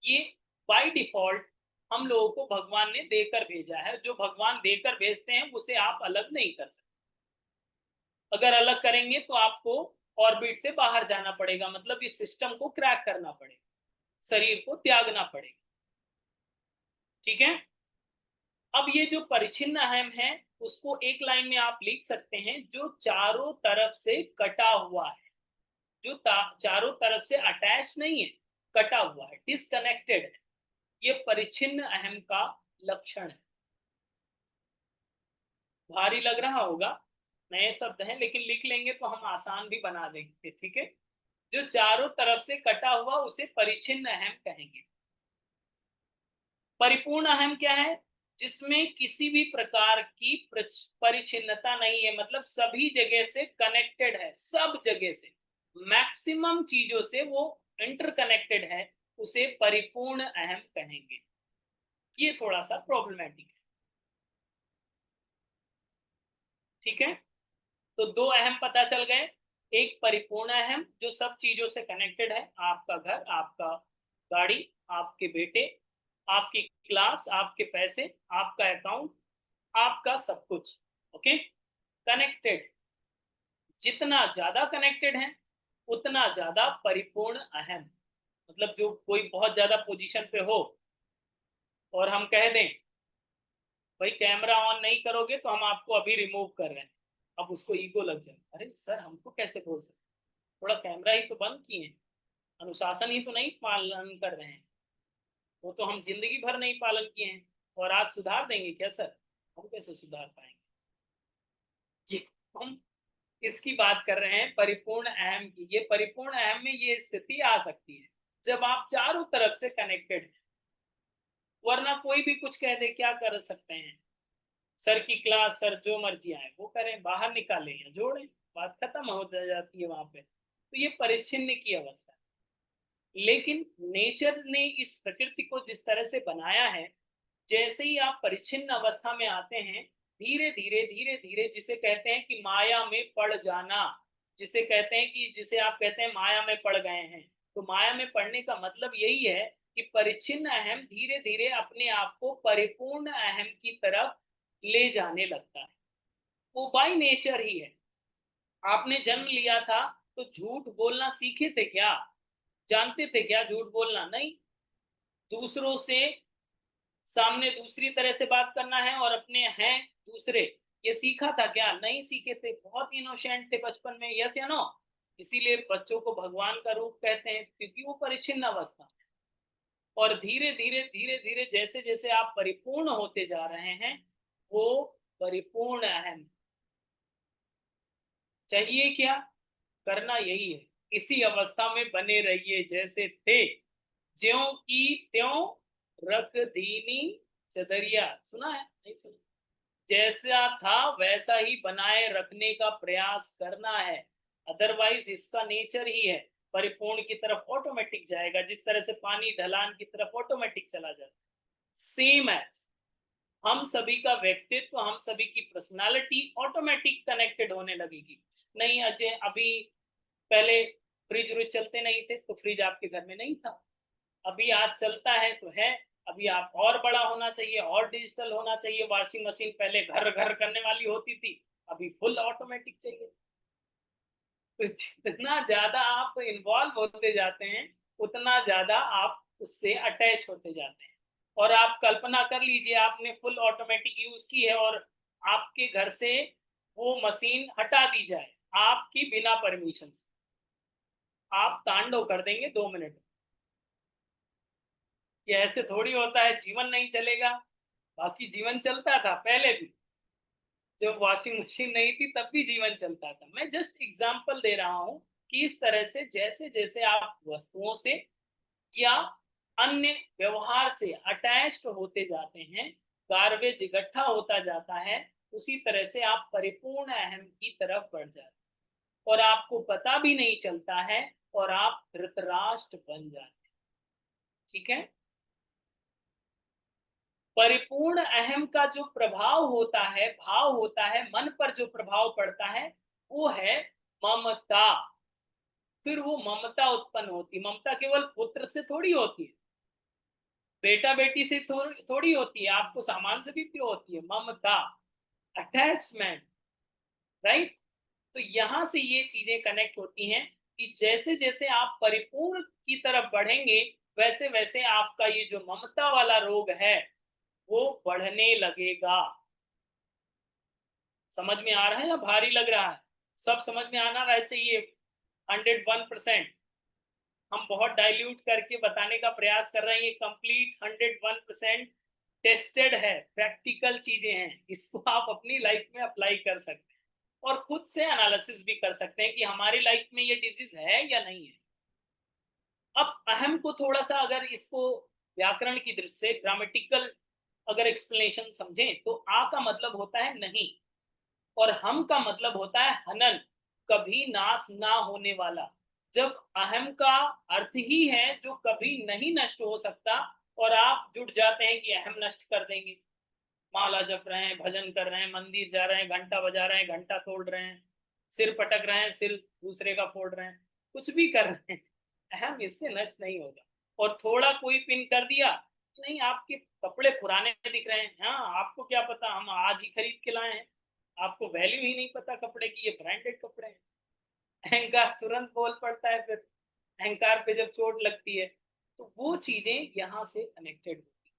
ये बाय डिफॉल्ट हम लोगों को भगवान ने देकर भेजा है। जो भगवान देकर भेजते हैं उसे आप अलग नहीं कर सकते। अगर अलग करेंगे तो आपको ऑर्बिट से बाहर जाना पड़ेगा, मतलब इस सिस्टम को क्रैक करना पड़ेगा, शरीर को त्यागना पड़ेगा, ठीक है? अब ये जो परिच्छिन्न अहम है उसको एक लाइन में आप लिख सकते हैं, जो चारों तरफ से कटा हुआ है, जो चारों तरफ से अटैच नहीं है, कटा हुआ है, डिसकनेक्टेड है, ये परिच्छिन्न अहम का लक्षण है। भारी लग रहा होगा, नए शब्द हैं, लेकिन लिख लेंगे तो हम आसान भी बना देंगे, ठीक है? जो चारों तरफ से कटा हुआ उसे परिच्छिन्न अहम कहेंगे। परिपूर्ण अहम क्या है? जिसमें किसी भी प्रकार की परिच्छिन्नता नहीं है, मतलब सभी जगह से कनेक्टेड है, सब जगह से, मैक्सिमम चीजों से वो इंटरकनेक्टेड है, उसे परिपूर्ण अहम कहेंगे। ये थोड़ा सा प्रॉब्लमैटिक है, ठीक है? तो दो अहम पता चल गए। एक परिपूर्ण अहम जो सब चीजों से कनेक्टेड है, आपका घर, आपका गाड़ी, आपके बेटे, आपकी क्लास, आपके पैसे, आपका अकाउंट, आपका सब कुछ, ओके, कनेक्टेड। जितना ज्यादा कनेक्टेड है उतना ज्यादा परिपूर्ण अहम। मतलब जो कोई बहुत ज्यादा पोजीशन पे हो और हम कह दें भाई कैमरा ऑन नहीं करोगे तो हम आपको अभी रिमूव कर रहे हैं, अब उसको ईगो लग जाए, अरे सर हमको कैसे बोल सकते, थोड़ा कैमरा ही तो बंद किए हैं, अनुशासन ही तो नहीं पालन कर रहे हैं, वो तो हम जिंदगी भर नहीं पालन किए हैं, और आज सुधार देंगे क्या सर? हम कैसे सुधार पाएंगे? कि हम इसकी बात कर रहे हैं परिपूर्ण अहम की। ये परिपूर्ण अहम में ये स्थिति आ सकती है जब आप चारों तरफ से कनेक्टेड हैं, वरना कोई भी कुछ कह दे, क्या कर सकते हैं? सर की क्लास, सर जो मर्जी आए वो करें, बाहर निकालें या जोड़ें, बात खत्म हो जाती है वहां पे। तो ये परिच्छिन्न की अवस्था है। लेकिन नेचर ने इस प्रकृति को जिस तरह से बनाया है, जैसे ही आप परिच्छिन्न अवस्था में आते हैं, धीरे धीरे धीरे धीरे, जिसे कहते हैं कि माया में पड़ जाना, जिसे कहते हैं कि जिसे आप कहते हैं माया में पड़ गए हैं, तो माया में पड़ने का मतलब यही है कि परिच्छिन्न अहम धीरे धीरे अपने आप को परिपूर्ण अहम की तरफ ले जाने लगता है। वो बाय नेचर ही है। आपने जन्म लिया था तो झूठ बोलना सीखे थे क्या? जानते थे क्या झूठ बोलना? नहीं। दूसरों से सामने दूसरी तरह से बात करना है और अपने हैं दूसरे, ये सीखा था क्या? नहीं सीखे थे, बहुत इनोसेंट थे बचपन में, यस या नो? इसीलिए बच्चों को भगवान का रूप कहते हैं, क्योंकि वो परिच्छिन्न अवस्था है। और धीरे धीरे धीरे धीरे जैसे जैसे आप परिपूर्ण होते जा रहे हैं, वो परिपूर्ण अहम। चाहिए क्या? करना यही है, इसी अवस्था में बने रहिए जैसे थे, ज्यों की त्यों रख दीनी चदरिया। सुना है? नहीं सुना? जैसा था वैसा ही बनाए रखने का प्रयास करना है, अदरवाइज इसका नेचर ही है परिपूर्ण की तरफ ऑटोमेटिक जाएगा, जिस तरह से पानी ढलान की तरफ ऑटोमेटिक चला जाता है। सेम एज हम सभी का व्यक्तित्व, हम सभी की पर्सनालिटी ऑटोमेटिक कनेक्टेड होने लगेगी। नहीं अजय, अभी पहले फ्रिज व्रिज चलते नहीं थे तो फ्रिज आपके घर में नहीं था, अभी आज चलता है तो है। अभी आप और बड़ा होना चाहिए, और डिजिटल होना चाहिए, वॉशिंग मशीन पहले घर घर करने वाली होती थी, अभी फुल ऑटोमेटिक चाहिए। तो जितना ज्यादा आप इन्वॉल्व होते जाते हैं उतना ज्यादा आप उससे अटैच होते जाते हैं। और आप कल्पना कर लीजिए, आपने फुल ऑटोमेटिक यूज की है और आपके घर से वो मशीन हटा दी जाए आपकी बिना परमिशन से, आप तांडव कर देंगे 2 मिनट। ये ऐसे थोड़ी होता है, जीवन नहीं चलेगा। बाकी जीवन चलता था पहले भी, जब वॉशिंग मशीन नहीं थी तब भी जीवन चलता था। मैं जस्ट एग्जांपल दे रहा हूं कि इस तरह से जैसे जैसे आप वस्तुओं से या अन्य व्यवहार से अटैच्ड होते जाते हैं, गार्बेज इकट्ठा होता जाता है, उसी तरह से आप परिपूर्ण अहम की तरफ बढ़ जाते हैं और आपको पता भी नहीं चलता है और आप धृतराष्ट्र बन जाते हैं, ठीक है? परिपूर्ण अहम का जो प्रभाव होता है, भाव होता है, मन पर जो प्रभाव पड़ता है, वो है ममता। फिर वो ममता उत्पन्न होती है। ममता केवल पुत्र से थोड़ी होती है, बेटा बेटी से थोड़ी होती है, आपको सामान से भी क्यों होती है? ममता, अटैचमेंट, राइट? तो यहाँ से ये चीजें कनेक्ट होती हैं कि जैसे जैसे आप परिपूर्ण की तरफ बढ़ेंगे, वैसे वैसे आपका ये जो ममता वाला रोग है वो बढ़ने लगेगा। समझ में आ रहा है या भारी लग रहा है? सब समझ में आना रहा चाहिए। 101%। हम बहुत डाइल्यूट करके बताने का प्रयास कर रहे हैं, ये कंप्लीट 101% टेस्टेड है, प्रैक्टिकल चीजें हैं, इसको आप अपनी लाइफ में अप्लाई कर सकते हैं और खुद से एनालिसिस भी कर सकते हैं कि हमारी लाइफ में ये डिजीज है या नहीं है। अब अहम को थोड़ा सा अगर इसको व्याकरण की दृष्टि से ग्रामेटिकल अगर एक्सप्लेनेशन समझें, तो आ का मतलब होता है नहीं, और हम का मतलब होता है हनन, कभी नाश ना होने वाला। जब अहम का अर्थ ही है जो कभी नहीं नष्ट हो सकता, और आप जुट जाते हैं कि अहम नष्ट कर देंगे, माला जप रहे हैं, भजन कर रहे हैं, मंदिर जा रहे हैं, घंटा बजा रहे हैं, घंटा तोड़ रहे हैं, सिर पटक रहे हैं, सिर दूसरे का फोड़ रहे हैं, कुछ भी कर रहे हैं, अहम इससे नष्ट नहीं होगा। और थोड़ा कोई पिन कर दिया, नहीं आपके कपड़े पुराने दिख रहे हैं, हाँ आपको क्या पता, हम आज ही खरीद के लाए हैं, आपको वैल्यू ही नहीं पता कपड़े की, ये ब्रांडेड कपड़े हैं। अहंकार तुरंत बोल पड़ता है, फिर अहंकार पे जब चोट लगती है, तो वो चीजें यहाँ से कनेक्टेड होती है।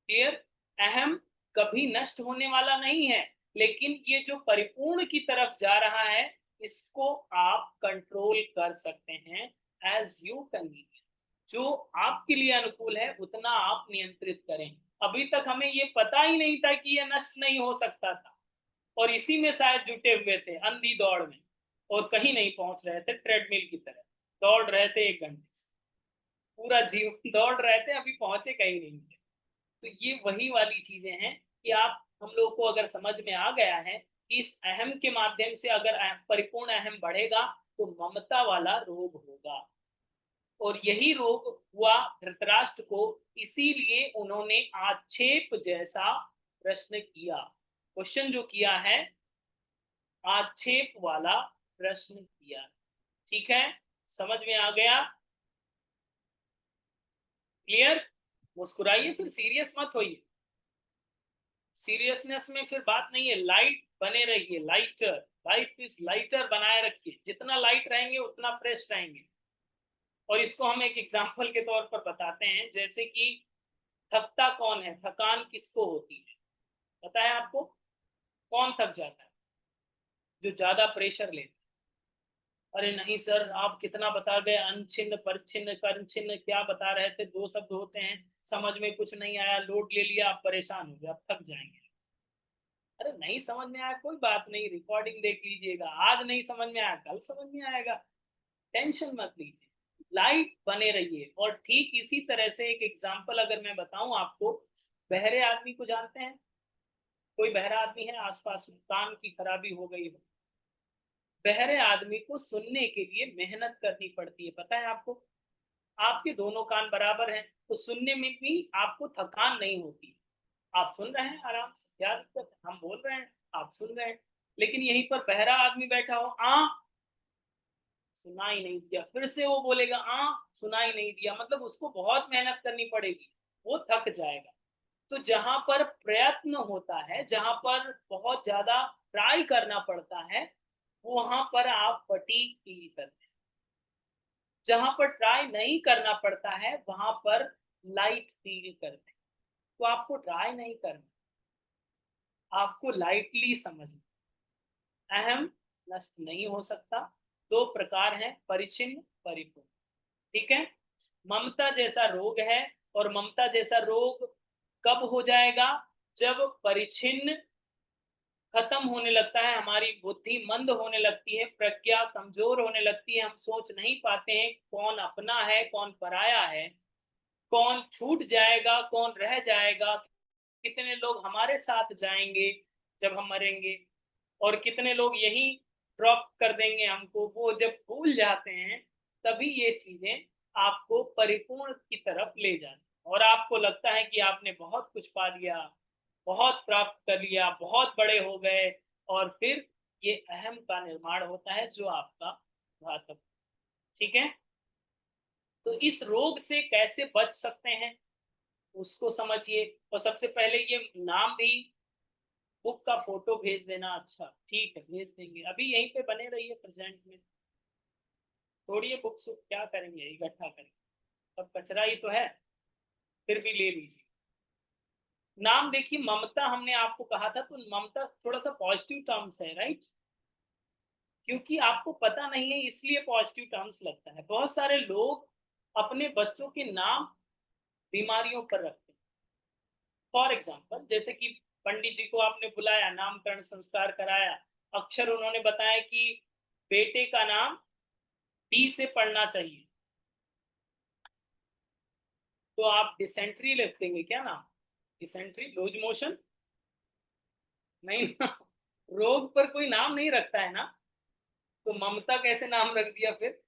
क्लियर? अहम कभी नष्ट होने वाला नहीं है, लेकिन ये जो परिपूर्ण की तरफ जा रहा है, इसको आप कंट्रोल कर सकते हैं एज यू कन्वीनियंट। जो आपके लिए अनुकूल है उतना आप नियंत्रित करें। अभी तक हमें ये पता ही नहीं था कि ये नष्ट नहीं हो सकता था, और इसी में शायद जुटे हुए थे अंधी दौड़ में, और कहीं नहीं पहुंच रहे थे, ट्रेडमिल की तरह दौड़ रहे थे 1 घंटे से, पूरा जीवन दौड़ रहे थे, अभी पहुंचे कहीं नहीं थे। तो ये वही वाली चीजें हैं कि आप, हम लोग को अगर समझ में आ गया है कि इस अहम के माध्यम से अगर परिपूर्ण अहम बढ़ेगा तो ममता वाला रोग होगा, और यही रोग हुआ धृतराष्ट्र को, इसीलिए उन्होंने आक्षेप जैसा प्रश्न किया। क्वेश्चन जो किया है, आक्षेप वाला प्रश्न किया। ठीक है, समझ में आ गया? क्लियर? मुस्कुराइए, फिर सीरियस मत होइए। सीरियसनेस में फिर बात नहीं है, लाइट बने रहिए, लाइटर, लाइफ इज लाइटर बनाए रखिए, जितना लाइट रहेंगे उतना फ्रेश रहेंगे। और इसको हम एक एग्जांपल के तौर पर बताते हैं, जैसे कि थकता कौन है, थकान किसको होती है, पता है आपको? कौन थक जाता है? जो ज्यादा प्रेशर लेता है। अरे नहीं सर, आप कितना बता गए, अनछिन्न परछिन्न करछिन्न क्या बता रहे थे, 2 शब्द होते हैं, समझ में कुछ नहीं आया, लोड ले लिया, आप परेशान हो गए, आप थक जाएंगे। अरे नहीं समझ में आया, कोई बात नहीं, रिकॉर्डिंग देख लीजिएगा, आज नहीं समझ में आया कल समझ में आएगा, टेंशन मत लीजिए, लाइट बने रहिए। और ठीक इसी तरह से एक एग्जांपल अगर मैं बताऊं आपको, बहरे आदमी को जानते हैं? कोई बहरा आदमी है आसपास में, कान की खराबी हो गई हो, बहरे आदमी को सुनने के लिए मेहनत करनी पड़ती है, पता है आपको? आपके दोनों कान बराबर हैं, तो सुनने में भी आपको थकान नहीं होती, आप सुन रहे हैं आराम से, क्या दिक्कत है, हम बोल रहे हैं, आप सुन रहे हैं। लेकिन यहीं पर बहरा आदमी बैठा हो, सुनाई नहीं दिया, फिर से वो बोलेगा सुनाई नहीं दिया, मतलब उसको बहुत मेहनत करनी पड़ेगी, वो थक जाएगा। तो जहां पर प्रयत्न होता है, जहां पर बहुत ज्यादा ट्राई करना पड़ता है, वहां पर आप फटीग फील करते हैं। जहां पर ट्राई नहीं करना पड़ता है वहां पर लाइट फील करते हैं। तो आपको ट्राई नहीं करना, आपको लाइटली समझना। अहम नष्ट नहीं हो सकता। 2 प्रकार हैं, परिचिन्न, परिपूर्ण। ठीक है? ममता जैसा रोग है, और ममता जैसा रोग कब हो जाएगा? जब परिचिन्न खत्म होने लगता है, हमारी बुद्धि मंद होने लगती है, प्रज्ञा कमजोर होने लगती है, हम सोच नहीं पाते हैं कौन अपना है कौन पराया है, कौन छूट जाएगा कौन रह जाएगा, कितने लोग हमारे साथ जाएंगे जब हम मरेंगे, और कितने लोग यहीं ड्रॉप कर देंगे हमको। वो जब भूल जाते हैं, तभी ये चीजें आपको परिपूर्ण की तरफ ले जाती। और आपको लगता है कि आपने बहुत कुछ पा लिया, बहुत प्राप्त कर लिया, बहुत बड़े हो गए, और फिर ये अहम का निर्माण होता है जो आपका घातक। ठीक है? तो इस रोग से कैसे बच सकते हैं उसको समझिए। और सबसे पहले ये नाम भी, बुक का फोटो भेज देना। अच्छा ठीक है, भेज देंगे। अभी यहीं पे बने रहिए प्रेजेंट में, छोड़िए बुक्स, क्या करेंगे, इकट्ठा करेंगे, अब कचरा ही तो है, फिर भी ले लीजिए। नाम देखिए, ममता हमने आपको कहा था, तो ममता थोड़ा सा पॉजिटिव टर्म्स है, राइट? क्योंकि आपको पता नहीं है इसलिए पॉजिटिव टर्म्स लगता है। बहुत सारे लोग अपने बच्चों के नाम बीमारियों पर रखते हैं। फॉर एग्जाम्पल, जैसे कि पंडित जी को आपने बुलाया, नामकरण संस्कार कराया, अक्षर उन्होंने बताया कि बेटे का नाम डी से पढ़ना चाहिए, तो आप डिसेंट्री लिख देंगे क्या नाम? Dysentery, loose motion? नहीं ना। रोग पर कोई नाम नहीं रखता है ना, तो ममता कैसे नाम रख दिया फिर?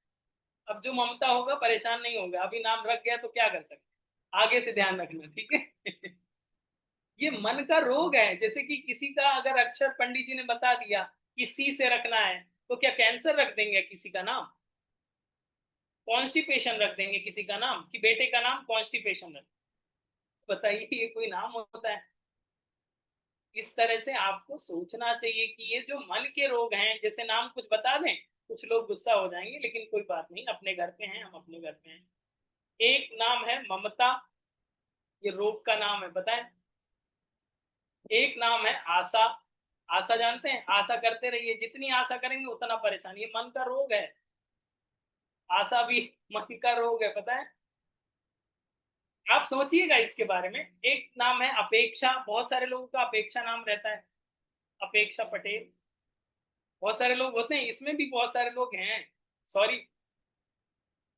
अब जो ममता होगा परेशान नहीं होगा, अभी नाम रख गया तो क्या कर सकते, आगे से ध्यान रखना, ठीक है? ये मन का रोग है। जैसे कि किसी का अगर अक्षर पंडित जी ने बता दिया कि सी से रखना है, तो क्या कैंसर रख देंगे किसी का नाम? कॉन्स्टिपेशन रख देंगे किसी का नाम, कि बेटे का नाम कॉन्स्टिपेशन रख? बताइए, ये कोई नाम होता है? इस तरह से आपको सोचना चाहिए कि ये जो मन के रोग हैं, जैसे नाम कुछ बता दें, कुछ लोग गुस्सा हो जाएंगे, लेकिन कोई बात नहीं, अपने घर पे हैं, हम अपने घर पे हैं। एक नाम है ममता, ये रोग का नाम है, बताएं। एक नाम है आशा। आशा जानते हैं? आशा करते रहिए, जितनी आशा करेंगे उतना परेशान, ये मन का रोग है। आशा भी मन का रोग है, पता है? आप सोचिएगा इसके बारे में। एक नाम है अपेक्षा, बहुत सारे लोगों का अपेक्षा नाम रहता है, अपेक्षा पटेल। बहुत सारे लोग होते हैं, इसमें भी बहुत सारे लोग हैं। सॉरी,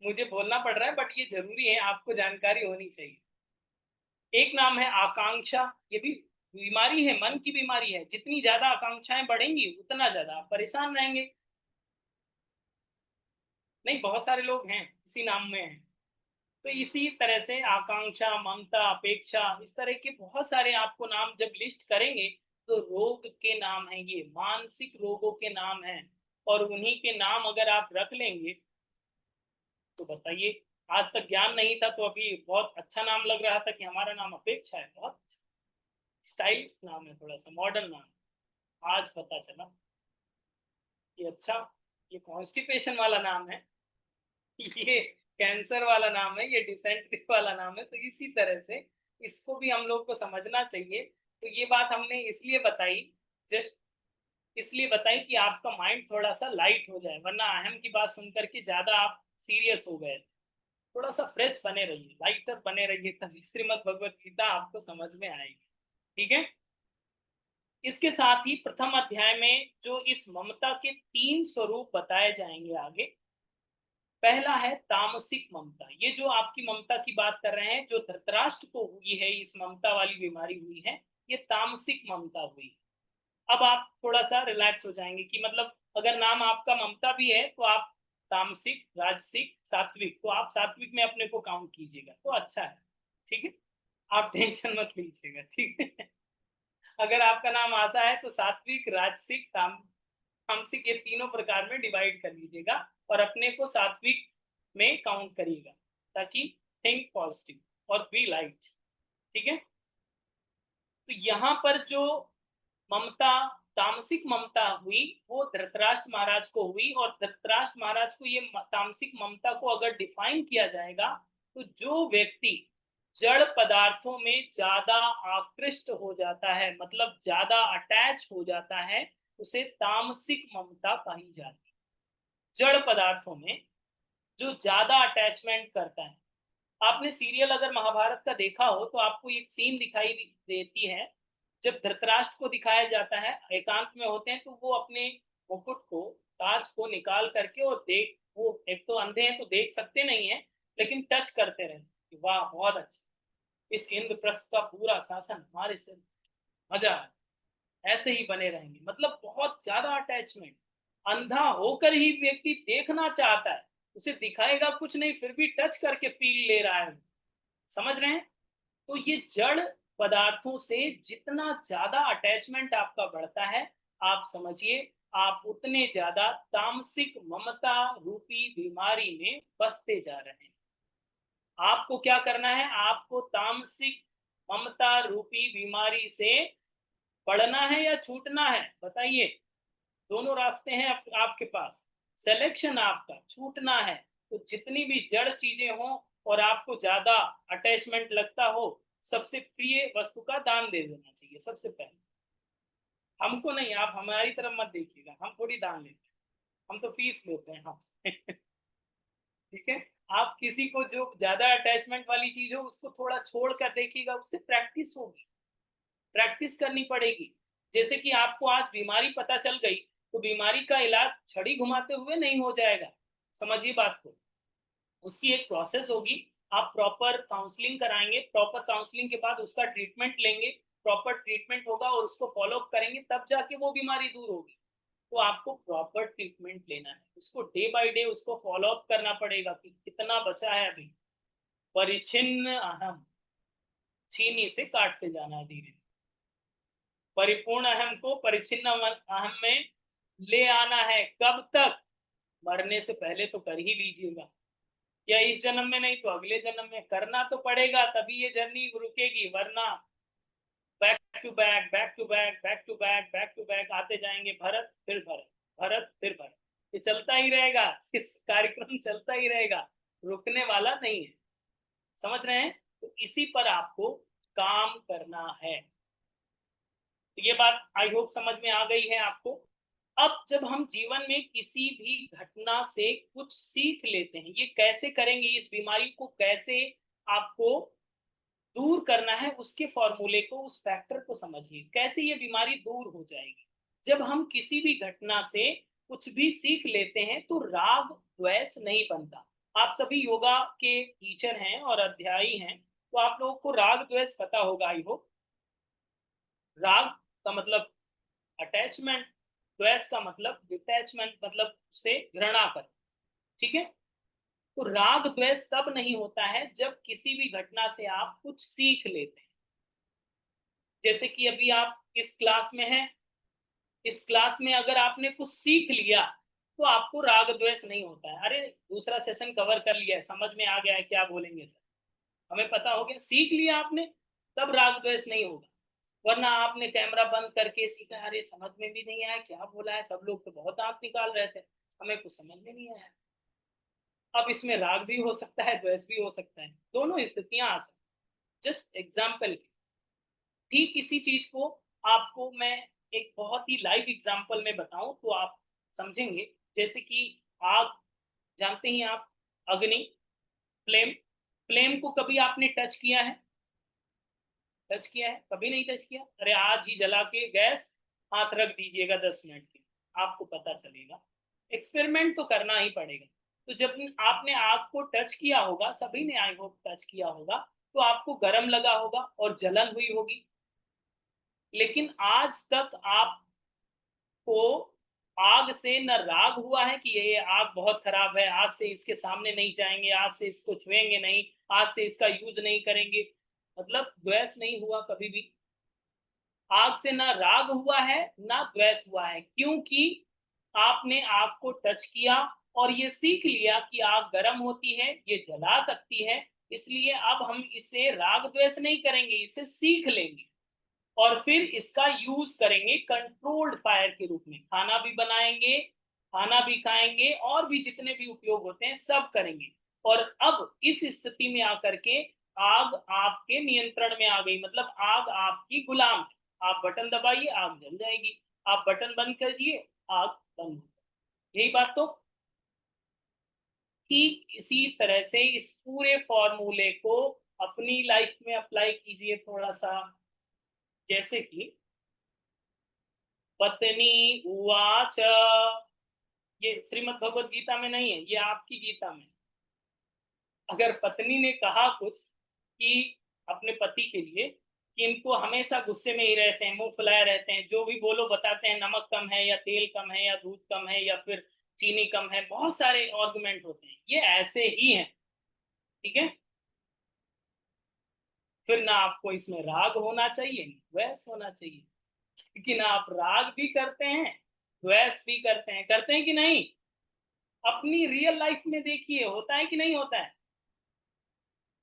मुझे बोलना पड़ रहा है, बट ये जरूरी है, आपको जानकारी होनी चाहिए। एक नाम है आकांक्षा, ये भी बीमारी है, मन की बीमारी है। जितनी ज्यादा आकांक्षाएं बढ़ेंगी उतना ज्यादा आप परेशान रहेंगे। नहीं, बहुत सारे लोग हैं इसी नाम में हैं। तो इसी तरह से आकांक्षा, ममता, अपेक्षा, इस तरह के बहुत सारे आपको नाम जब लिस्ट करेंगे, तो रोग के नाम हैं, ये मानसिक रोगों के नाम हैं। और उन्हीं के नाम अगर आप रख लेंगे, तो बताइए, आज तक ज्ञान नहीं था तो अभी बहुत अच्छा नाम लग रहा था कि हमारा नाम अपेक्षा है, बहुत स्टाइलिश नाम है, थोड़ा सा मॉडर्न नाम है। आज पता चला कि अच्छा, ये कॉन्स्टिपेशन वाला नाम है, ये कैंसर वाला नाम है, ये डिसेंट्री वाला नाम है। तो इसी तरह से इसको भी हम लोग को समझना चाहिए। तो ये बात हमने इसलिए बताई, जस्ट इसलिए बताई कि आपका माइंड थोड़ा सा लाइट हो जाए, वरना अहम की बात सुनकर के ज्यादा आप सीरियस हो गए। थोड़ा सा फ्रेश बने रहिए, लाइटर बने रहिए, तभी श्रीमद् भगवत गीता आपको समझ में आएगी। ठीक है? इसके साथ ही प्रथम अध्याय में जो इस ममता के 3 स्वरूप बताए जाएंगे आगे। पहला है तामसिक ममता। ये जो आपकी ममता की बात कर रहे हैं, जो धृतराष्ट्र को हुई है, इस ममता वाली बीमारी हुई है, ये तामसिक ममता हुई। अब आप थोड़ा सा रिलैक्स हो जाएंगे कि मतलब अगर नाम आपका ममता भी है, तो आप तामसिक, राजसिक, सात्विक, तो आप सात्विक में अपने को काउंट कीजिएगा, तो अच्छा है। ठीक है? आप टेंशन मत लीजिएगा, ठीक है? अगर आपका नाम आशा है, तो सात्विक, राजसिक, तामसिक, ये तीनों प्रकार में डिवाइड कर लीजिएगा, और अपने को सात्विक में काउंट करिएगा, ताकि थिंक पॉजिटिव और बी लाइट। ठीक है? तो यहाँ पर जो ममता, तामसिक ममता हुई, वो धृतराष्ट्र महाराज को हुई। और धृतराष्ट्र महाराज को ये तामसिक ममता को अगर डिफाइन किया जाएगा, तो जो व्यक्ति जड़ पदार्थों में ज्यादा आकृष्ट हो जाता है, मतलब ज्यादा अटैच हो जाता है, उसे तामसिक ममता कही जाती है। जड़ पदार्थों में जो ज्यादा अटैचमेंट करता है। आपने सीरियल अगर महाभारत का देखा हो, तो आपको एक सीन दिखाई देती है, जब धृतराष्ट्र को दिखाया जाता है, एकांत में होते हैं, तो वो अपने मुकुट को, ताज को निकाल करके, और देख, वो एक तो अंधे हैं तो देख सकते नहीं है, लेकिन टच करते रहते, वाह बहुत अच्छा, इस इंद्रप्रस्थ का पूरा शासन हमारे से, मजा है, ऐसे ही बने रहेंगे। मतलब बहुत ज्यादा अटैचमेंट। अंधा होकर ही व्यक्ति देखना चाहता है, उसे दिखाएगा कुछ नहीं, फिर भी टच करके फील ले रहा है। समझ रहे हैं? तो ये जड़ पदार्थों से जितना ज्यादा अटैचमेंट आपका बढ़ता है, आप समझिए आप उतने ज्यादा तामसिक ममता रूपी बीमारी में फंसते जा रहे हैं। आपको क्या करना है? आपको तामसिक ममता रूपी बीमारी से पढ़ना है या छूटना है? बताइए। दोनों रास्ते हैं आपके पास। सिलेक्शन आपका, छूटना है। तो जितनी भी जड़ चीजें हों और आपको ज्यादा अटैचमेंट लगता हो, सबसे प्रिय वस्तु का दान दे देना चाहिए सबसे पहले। हमको नहीं, आप हमारी तरफ मत देखिएगा, हम थोड़ी दान लेते हैं, हम तो फीस लेते हैं आपसे। ठीक है। आप किसी को जो ज्यादा अटैचमेंट वाली चीज हो उसको थोड़ा छोड़ कर देखिएगा, उससे प्रैक्टिस होगी, प्रैक्टिस करनी पड़ेगी। जैसे कि आपको आज बीमारी पता चल गई, तो बीमारी का इलाज छड़ी घुमाते हुए नहीं हो जाएगा। समझिए बात को, उसकी एक प्रोसेस होगी। आप प्रॉपर काउंसलिंग कराएंगे, प्रॉपर काउंसलिंग के बाद उसका ट्रीटमेंट लेंगे, प्रॉपर ट्रीटमेंट होगा और उसको फॉलो अप करेंगे, तब जाके वो बीमारी दूर होगी। तो आपको प्रॉपर ट्रीटमेंट लेना है, उसको डे बाय डे उसको फॉलो अप करना पड़ेगा कि कितना बचा है अभी। परिचिन्न अहम, छीनी से काटते जाना है धीरे। परिपूर्ण अहम को परिचिन्न अहम में ले आना है। कब तक? मरने से पहले तो कर ही लीजिएगा, या इस जन्म में नहीं तो अगले जन्म में करना तो पड़ेगा, तभी ये जर्नी रुकेगी। वरना back to back, back to back, back to back, back to back आते जाएंगे। भरत फिर भरत, भरत फिर भरत, ये चलता ही रहेगा। इस कार्यक्रम चलता ही रहेगा, रुकने वाला नहीं है। समझ रहे हैं? तो इसी पर आपको काम करना है। तो ये बात आई होप समझ में आ गई है आपको। अब जब हम जीवन में किसी भी घटना से कुछ सीख लेते हैं, ये कैसे करेंगे, इस बीमारी को कैसे आपको दूर करना है, उसके फॉर्मूले को, उस फैक्टर को समझिए, कैसे ये बीमारी दूर हो जाएगी। जब हम किसी भी घटना से कुछ भी सीख लेते हैं तो राग द्वेष नहीं बनता। आप सभी योगा के टीचर हैं और अध्यायी हैं, तो आप लोगों को राग द्वेष पता होगा आई होप। राग का मतलब अटैचमेंट, द्वेष का मतलब डिटैचमेंट, मतलब से घृणा कर। ठीक है। तो राग द्वेष तब नहीं होता है जब किसी भी घटना से आप कुछ सीख लेते हैं। जैसे कि अभी आप इस क्लास में हैं, इस क्लास में अगर आपने कुछ सीख लिया तो आपको राग द्वेष नहीं होता है। अरे दूसरा सेशन कवर कर लिया है, समझ में आ गया है क्या बोलेंगे सर, हमें पता हो गया, सीख लिया आपने, तब राग द्वेष नहीं होगा। वरना आपने कैमरा बंद करके सीखा, अरे समझ में भी नहीं आया क्या बोला है, सब लोग तो बहुत आंख निकाल रहे थे, हमें कुछ समझ में नहीं आया। अब इसमें राग भी हो सकता है, द्वेष भी हो सकता है, दोनों स्थितियां आ सकती। जस्ट एग्जाम्पल की, ठीक इसी चीज को आपको मैं एक बहुत ही लाइव एग्जाम्पल में बताऊं तो आप समझेंगे। जैसे कि आग, जानते ही आप, अग्नि, फ्लेम, फ्लेम को कभी आपने टच किया है? टच किया है? कभी नहीं टच किया। अरे आज ही जला के गैस हाथ रख दीजिएगा 10 मिनट के, आपको पता चलेगा। एक्सपेरिमेंट तो करना ही पड़ेगा। तो जब आपने आग को टच किया होगा, सभी ने आई होप टच किया होगा, तो आपको गर्म लगा होगा और जलन हुई होगी। लेकिन आज तक आपको आग से न राग हुआ है कि ये आग बहुत खराब है, आज से इसके सामने नहीं जाएंगे, आज से इसको छुएंगे नहीं, आज से इसका यूज नहीं करेंगे, मतलब द्वेष नहीं हुआ कभी भी। आग से ना राग हुआ है ना द्वेष हुआ है, क्योंकि आपने आग को टच किया और ये सीख लिया कि आग गर्म होती है, ये जला सकती है। इसलिए अब हम इसे राग द्वेष नहीं करेंगे, इसे सीख लेंगे और फिर इसका यूज करेंगे कंट्रोल्ड फायर के रूप में। खाना भी बनाएंगे, खाना भी खाएंगे, और भी जितने भी उपयोग होते हैं सब करेंगे। और अब इस स्थिति में आकर के आग आपके नियंत्रण में आ गई, मतलब आग आपकी गुलाम है। आप बटन दबाइए, आग जल जाएगी, आप बटन बंद कीजिए, आग बंद हो जाएगी। यही बात तो। ठीक इसी तरह से इस पूरे फॉर्मूले को अपनी लाइफ में अप्लाई कीजिए थोड़ा सा। जैसे कि पत्नी उवाच, ये श्रीमद् भगवत गीता में नहीं है, ये आपकी गीता में। अगर पत्नी ने कहा कुछ कि अपने पति के लिए कि इनको हमेशा गुस्से में ही रहते हैं, मुंह फुलाए रहते हैं, जो भी बोलो बताते हैं नमक कम है या तेल कम है या दूध कम है या फिर चीनी कम है, बहुत सारे आर्गुमेंट होते हैं, ये ऐसे ही हैं। ठीक है। फिर ना आपको इसमें राग होना चाहिए, द्वेष होना चाहिए। लेकिन आप राग भी करते हैं, द्वेष भी करते हैं कि नहीं? अपनी रियल लाइफ में देखिए, होता है कि नहीं होता है?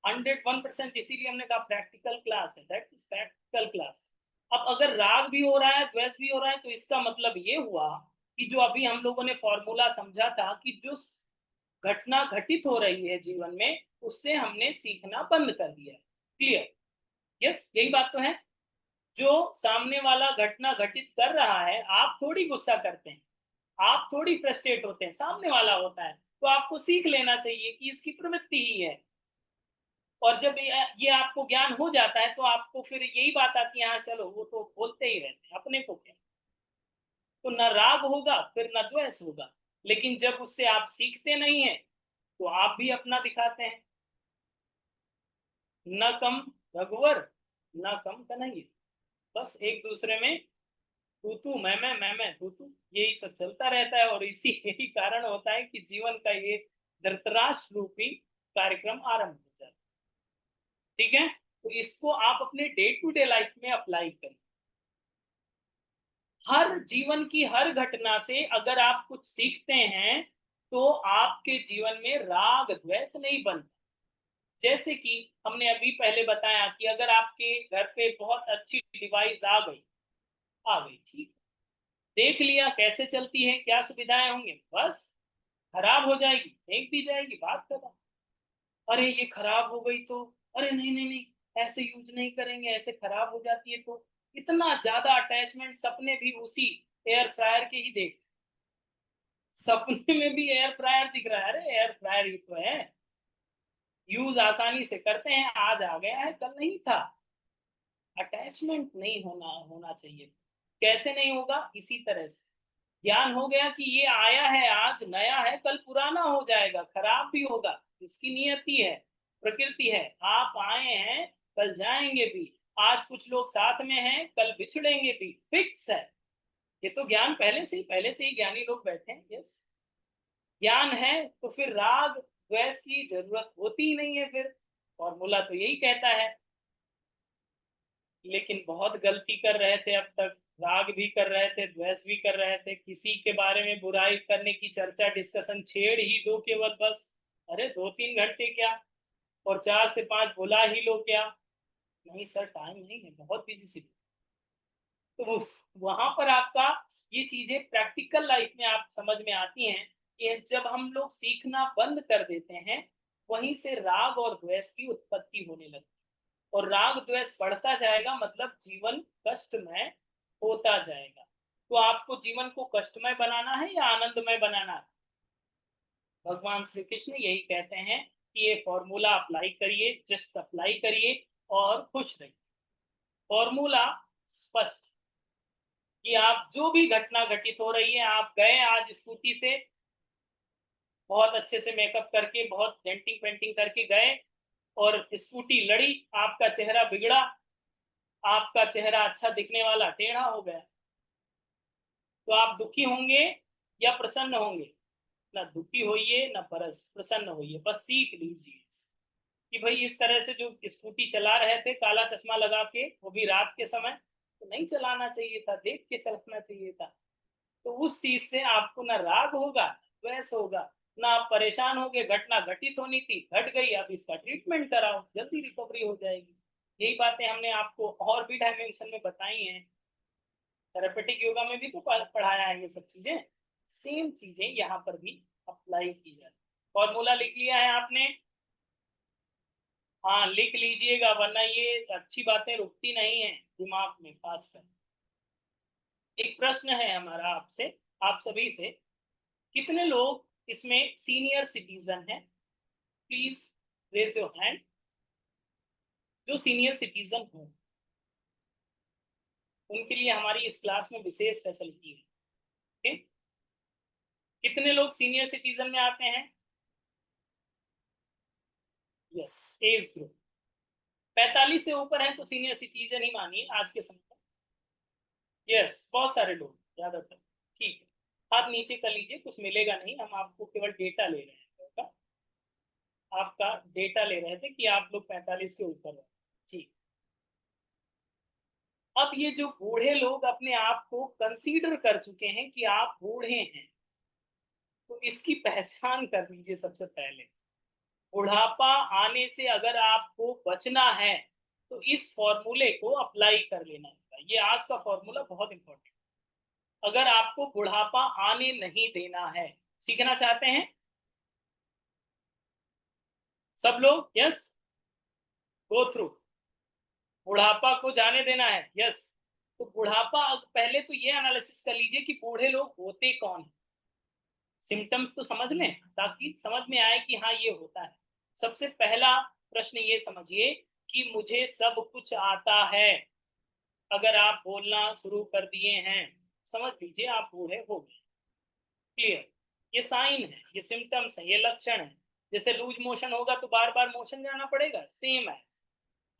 101%। इसीलिए हमने कहा प्रैक्टिकल क्लास है, दैट इज प्रैक्टिकल क्लास। अब अगर राग भी हो रहा है, द्वेष भी हो रहा है, तो इसका मतलब ये हुआ कि जो अभी हम लोगों ने फॉर्मूला समझा था कि जो घटना घटित हो रही है जीवन में, उससे हमने सीखना बंद कर दिया है। क्लियर? यस, यही बात तो है। जो सामने वाला घटना घटित कर रहा है, आप थोड़ी गुस्सा करते हैं, आप थोड़ी फ्रस्ट्रेट होते हैं, सामने वाला होता है। तो आपको सीख लेना चाहिए कि इसकी प्रवृत्ति ही है। और जब ये आपको ज्ञान हो जाता है, तो आपको फिर यही बात आती है, हाँ चलो वो तो बोलते ही रहते हैं, अपने को क्या। तो न राग होगा, फिर न द्वेष होगा। लेकिन जब उससे आप सीखते नहीं है, तो आप भी अपना दिखाते हैं। न कम रघुवर, न कम कन्हैया। बस एक दूसरे में तू मैं तू, यही सब चलता रहता है। और इसी यही कारण होता है कि जीवन का ये धृतराष्ट्र रूपी कार्यक्रम आरंभ हो जाता है। ठीक है, तो इसको आप अपने डे टू डे लाइफ में अप्लाई करें। हर जीवन की हर घटना से अगर आप कुछ सीखते हैं, तो आपके जीवन में राग द्वेष नहीं बनता। जैसे कि हमने अभी पहले बताया कि अगर आपके घर पे बहुत अच्छी डिवाइस आ गई, ठीक, देख लिया कैसे चलती है, क्या सुविधाएं होंगे, बस खराब हो जाएगी, फेंक दी जाएगी, बात खत्म। अरे ये खराब हो गई तो, अरे नहीं नहीं नहीं, ऐसे यूज नहीं करेंगे, ऐसे खराब हो जाती है तो। इतना ज्यादा अटैचमेंट, सपने भी उसी एयर फ्रायर के ही देख, सपने में भी एयर फ्रायर दिख रहा है। अरे एयर फ्रायर ही तो है, यूज आसानी से करते हैं, आज आ गया है कल नहीं था। अटैचमेंट नहीं होना होना चाहिए। कैसे नहीं होगा? इसी तरह से ज्ञान हो गया कि ये आया है, आज नया है, कल पुराना हो जाएगा, खराब भी होगा, इसकी नियति है, प्रकृति है। आप आए हैं, कल जाएंगे भी। आज कुछ लोग साथ में हैं, कल बिछड़ेंगे भी, फिक्स है। ये तो ज्ञान पहले से ही ज्ञानी लोग बैठे हैं। यस, ज्ञान है तो फिर राग द्वेष की जरूरत होती ही नहीं है। फिर फॉर्मूला तो यही कहता है। लेकिन बहुत गलती कर रहे थे अब तक, राग भी कर रहे थे, द्वेष भी कर रहे थे, किसी के बारे में बुराई करने की चर्चा डिस्कशन छेड़ ही दो केवल, बस। अरे 2-3 घंटे क्या, और 4 से 5 बुला ही लो क्या। नहीं सर, टाइम नहीं है, बहुत बिजी सी। तो वहां पर आपका ये चीजें प्रैक्टिकल लाइफ में आप समझ में आती हैं कि जब हम लोग सीखना बंद कर देते हैं, वहीं से राग और द्वेष की उत्पत्ति होने लगती है। और राग द्वेष बढ़ता जाएगा, मतलब जीवन कष्टमय होता जाएगा। तो आपको जीवन को कष्टमय बनाना है या आनंदमय बनाना है? भगवान श्री कृष्ण यही कहते हैं कि ये फॉर्मूला अप्लाई करिए, जस्ट अप्लाई करिए और खुश रहिए। फॉर्मूला स्पष्ट, कि आप जो भी घटना घटित हो रही है, आप गए आज स्कूटी से बहुत अच्छे से मेकअप करके, बहुत डेंटिंग पेंटिंग करके गए, और स्कूटी लड़ी, आपका चेहरा बिगड़ा, आपका चेहरा अच्छा दिखने वाला टेढ़ा हो गया, तो आप दुखी होंगे या प्रसन्न होंगे? ना दुखी होइए ना प्रसन्न होइए, बस सीख लीजिए कि भाई इस तरह से जो स्कूटी चला रहे थे काला चश्मा लगा के, वो भी रात के समय, तो नहीं चलाना चाहिए था, देख के चलाना चाहिए था। तो उस चीज से आपको ना राग होगा, द्वेष होगा, ना आप परेशान होगे, घटना घटित होनी थी, घट गई, अब इसका ट्रीटमेंट कराओ, जल्दी रिकवरी हो जाएगी। यही बातें हमने आपको और भी डायमेंशन में बताई हैं। थेरेपेटिक योगा में भी तो पढ़ाया है ये सब चीजें। सेम चीजें यहाँ पर भी अप्लाई की जाए। फॉर्मूला लिख लिया है आपने? हाँ, लिख लीजिएगा, वरना ये अच्छी बातें रुकती नहीं है दिमाग में खास कर। एक प्रश्न है हमारा आपसे, आप सभी से, कितने लोग इसमें सीनियर सिटीजन हैं? प्लीज रेज योर हैंड, जो सीनियर सिटीजन हो, उनके लिए हमारी इस क्लास में विशेष फैसिलिटी है। ओके, कितने लोग सीनियर सिटीजन में आते हैं? यस, एज ग्रुप 45 से ऊपर है तो सीनियर सिटीजन ही मानिए आज के समय में। यस, बहुत सारे लोग, ज्यादातर। ठीक है, हाथ नीचे कर लीजिए, कुछ मिलेगा नहीं, हम आपको केवल डेटा ले रहे हैं, आपका डेटा ले रहे थे कि आप लोग 45 के ऊपर हैं। ठीक, अब ये जो बूढ़े लोग अपने आप को कंसीडर कर चुके हैं कि आप बूढ़े हैं, तो इसकी पहचान कर लीजिए सबसे पहले। बुढ़ापा आने से अगर आपको बचना है, तो इस फॉर्मूले को अप्लाई कर लेना होगा। ये आज का फॉर्मूला बहुत इंपॉर्टेंट। अगर आपको बुढ़ापा आने नहीं देना है, सीखना चाहते हैं सब लोग? Yes, go through. बुढ़ापा को जाने देना है, यस। तो बुढ़ापा, पहले तो ये एनालिसिस कर लीजिए कि बूढ़े लोग होते कौन है। सिम्टम्स तो समझ लें ताकि समझ में आए कि हाँ ये होता है। सबसे पहला प्रश्न ये समझिए कि मुझे सब कुछ आता है। अगर आप बोलना शुरू कर दिए हैं, समझ लीजिए आप बूढ़े हो गए। क्लियर? ये साइन है, ये सिम्टम्स है, ये लक्षण है। जैसे लूज मोशन होगा तो बार बार मोशन जाना पड़ेगा, सेम है।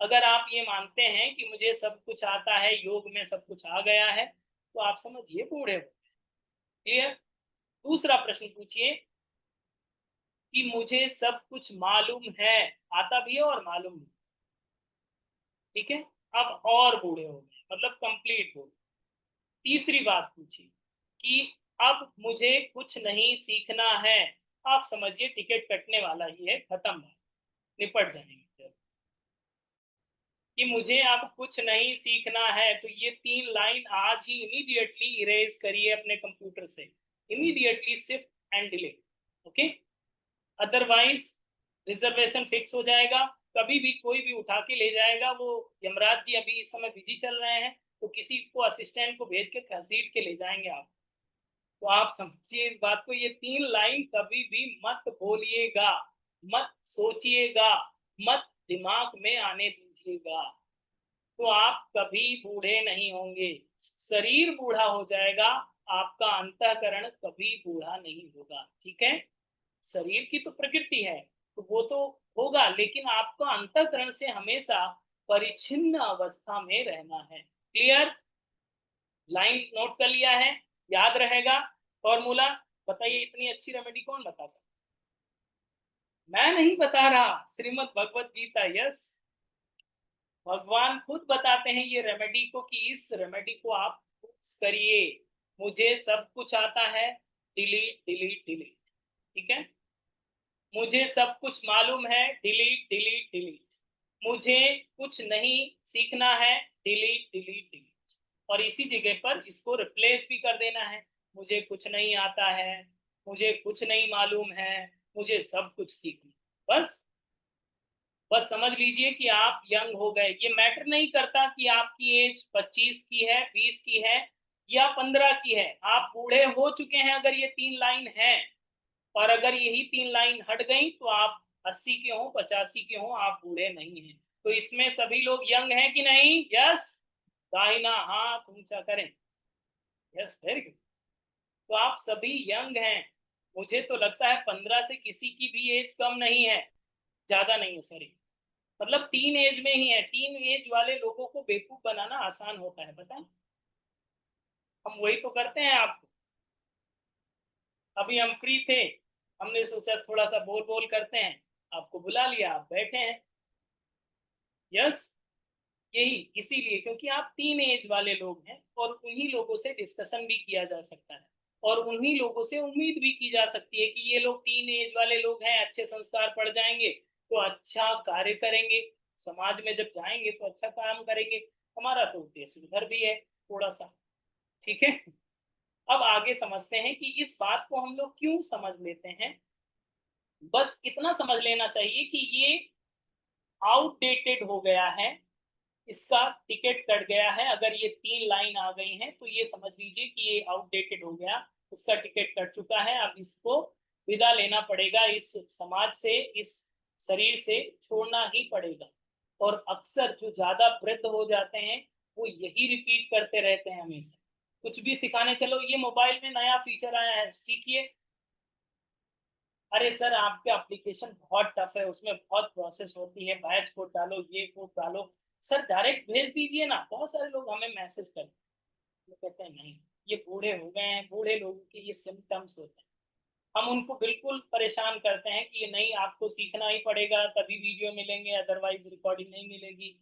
अगर आप ये मानते हैं कि मुझे सब कुछ आता है, योग में सब कुछ आ गया है, तो आप समझिए बूढ़े हो। क्लियर? दूसरा प्रश्न पूछिए कि मुझे सब कुछ मालूम है। आता भी है और मालूम भी। ठीक है, अब और बूढ़े हो गए, मतलब कंप्लीट बूढ़े। तीसरी बात पूछी कि अब मुझे कुछ नहीं सीखना है। आप समझिए टिकट कटने वाला ही है, खत्म, निपट जाएंगे। कि मुझे अब कुछ नहीं सीखना है, तो ये 3 लाइन आज ही इमीडिएटली इरेज करिए अपने कंप्यूटर से। Immediately shift and delete. Okay, otherwise reservation fix हो जाएगा। कभी भी कोई भी उठा के ले जाएगा। वो यमराज जी अभी इस समय बिजी चल रहे हैं, तो किसी को असिस्टेंट को भेज के घसीट के ले जाएंगे आप। तो आप समझिए इस बात को, ये 3 लाइन कभी भी मत बोलिएगा, मत सोचिएगा, मत दिमाग में आने दीजिएगा। तो आप कभी बूढ़े नहीं होंगे। शरीर बूढ़ा हो जाएगा, आपका अंतःकरण कभी बूढ़ा नहीं होगा। ठीक है, शरीर की तो प्रकृति है, तो वो तो होगा, लेकिन आपका अंतःकरण से हमेशा परिच्छिन्न अवस्था में रहना है। क्लियर? लाइन नोट कर लिया है, याद रहेगा फॉर्मूला? बताइए इतनी अच्छी रेमेडी कौन बता सकता? मैं नहीं बता रहा, श्रीमद् भगवत गीता। यस, भगवान खुद बताते हैं ये रेमेडी को, कि इस रेमेडी को आप करिए। मुझे सब कुछ आता है, डिलीट डिलीट डिलीट। ठीक है, मुझे सब कुछ मालूम है, डिलीट डिलीट डिलीट। मुझे कुछ नहीं सीखना है, डिलीट डिलीट डिलीट। और इसी जगह पर इसको रिप्लेस भी कर देना है। मुझे कुछ नहीं आता है, मुझे कुछ नहीं मालूम है, मुझे सब कुछ सीखना। बस बस समझ लीजिए कि आप यंग हो गए। ये मैटर नहीं करता कि आपकी एज 25 की है, 20 की है या 15 की है। आप बूढ़े हो चुके हैं अगर ये 3 लाइन है। और अगर यही 3 लाइन हट गई तो आप 80 के हो, 85 के हो, आप बूढ़े नहीं हैं। तो इसमें सभी लोग यंग हैं कि नहीं? यस, दाहिना हाथ ऊंचा करें। Yes, very good. तो आप सभी यंग हैं। मुझे तो लगता है 15 से किसी की भी एज कम नहीं है, ज्यादा नहीं है, सॉरी। मतलब टीन एज में ही है। टीन एज वाले लोगों को बेवकूफ बनाना आसान होता है, पता है? हम वही तो करते हैं आपको। अभी हम फ्री थे, हमने सोचा थोड़ा सा बोल बोल करते हैं, आपको बुला लिया, आप बैठे हैं। यस, यही इसीलिए क्योंकि आप टीन एज वाले लोग हैं और उन्हीं लोगों से डिस्कशन भी किया जा सकता है। और उन्हीं लोगों से उम्मीद भी की जा सकती है कि ये लोग टीन एज वाले लोग हैं, अच्छे संस्कार पड़ जाएंगे तो अच्छा कार्य करेंगे, समाज में जब जाएंगे तो अच्छा काम करेंगे। हमारा तो उद्देश्य उधर भी है थोड़ा सा। ठीक है, अब आगे समझते हैं कि इस बात को हम लोग क्यों समझ लेते हैं। बस इतना समझ लेना चाहिए कि ये आउटडेटेड हो गया है, इसका टिकट कट गया है। अगर ये 3 लाइन आ गई हैं तो ये समझ लीजिए कि ये आउटडेटेड हो गया, इसका टिकट कट चुका है। अब इसको विदा लेना पड़ेगा, इस समाज से, इस शरीर से छोड़ना ही पड़ेगा। और अक्सर जो ज्यादा वृद्ध हो जाते हैं वो यही रिपीट करते रहते हैं हमेशा। कुछ भी सिखाने चलो, ये मोबाइल में नया फीचर आया है, सीखिए। अरे सर आपके एप्लीकेशन बहुत टफ है, उसमें बहुत प्रोसेस होती है, बैच कोड डालो, ये कोड डालो। सर डायरेक्ट भेज दीजिए ना। बहुत सारे लोग हमें मैसेज करते हैं, वो कहते हैं नहीं, ये बूढ़े हो गए हैं, बूढ़े लोगों के ये सिम्टम्स होते हैं। हम उनको बिल्कुल परेशान करते हैं कि ये नहीं, आपको सीखना ही पड़ेगा तभी वीडियो मिलेंगे, अदरवाइज रिकॉर्डिंग नहीं मिलेगी।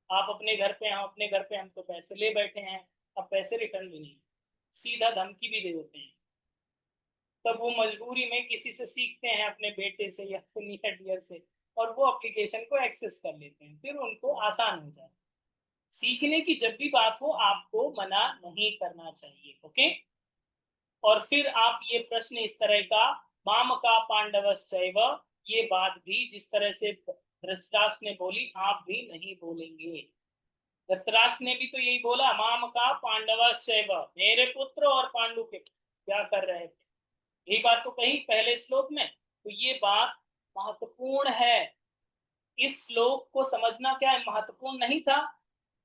आप अपने घर पे, हम अपने घर पे, हम तो पैसे ले बैठे हैं, अब पैसे रिटर्न भी नहीं, सीधा धमकी भी दे देते हैं। तब वो मजबूरी में किसी से सीखते हैं, अपने बेटे से या तो नियर डियर से, और वो एप्लीकेशन को एक्सेस कर लेते हैं, फिर उनको आसान हो जाता है। सीखने की जब भी बात हो, आपको मना नहीं करना चाहिए। ओके। और फिर आप ये प्रश्न इस तरह का, माम का पांडवश्चैव, ये बात भी जिस तरह से धृतराष्ट्र ने बोली, आप भी नहीं बोलेंगे। धृतराष्ट्र ने भी तो यही बोला, माम का पांडवश्चैव, मेरे पुत्र और पांडु के क्या कर रहे थे, यही बात तो कही पहले श्लोक में। तो ये बात महत्वपूर्ण है। इस श्लोक को समझना क्या है, महत्वपूर्ण नहीं था,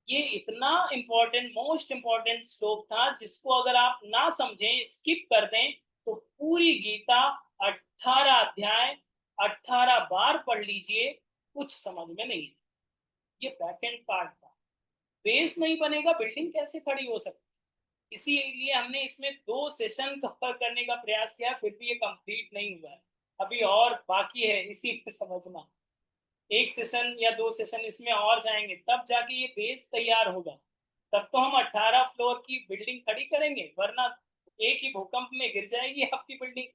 ये इतना इंपॉर्टेंट, मोस्ट इंपॉर्टेंट श्लोक था, जिसको अगर आप ना समझें, स्किप कर दें, तो पूरी गीता 18 अध्याय 18 बार पढ़ लीजिए, कुछ समझ में नहीं। ये बैक एंड पार्ट था। बेस नहीं बनेगा, बिल्डिंग कैसे खड़ी हो सकती। इसीलिए हमने इसमें 2 सेशन कवर करने का प्रयास किया, फिर भी ये कंप्लीट नहीं हुआ है, अभी और बाकी है इसी में समझना। 1 सेशन या 2 सेशन इसमें और जाएंगे, तब जाके ये बेस तैयार होगा, तब तो हम 18 फ्लोर की बिल्डिंग खड़ी करेंगे, वरना एक ही भूकंप में गिर जाएगी आपकी बिल्डिंग।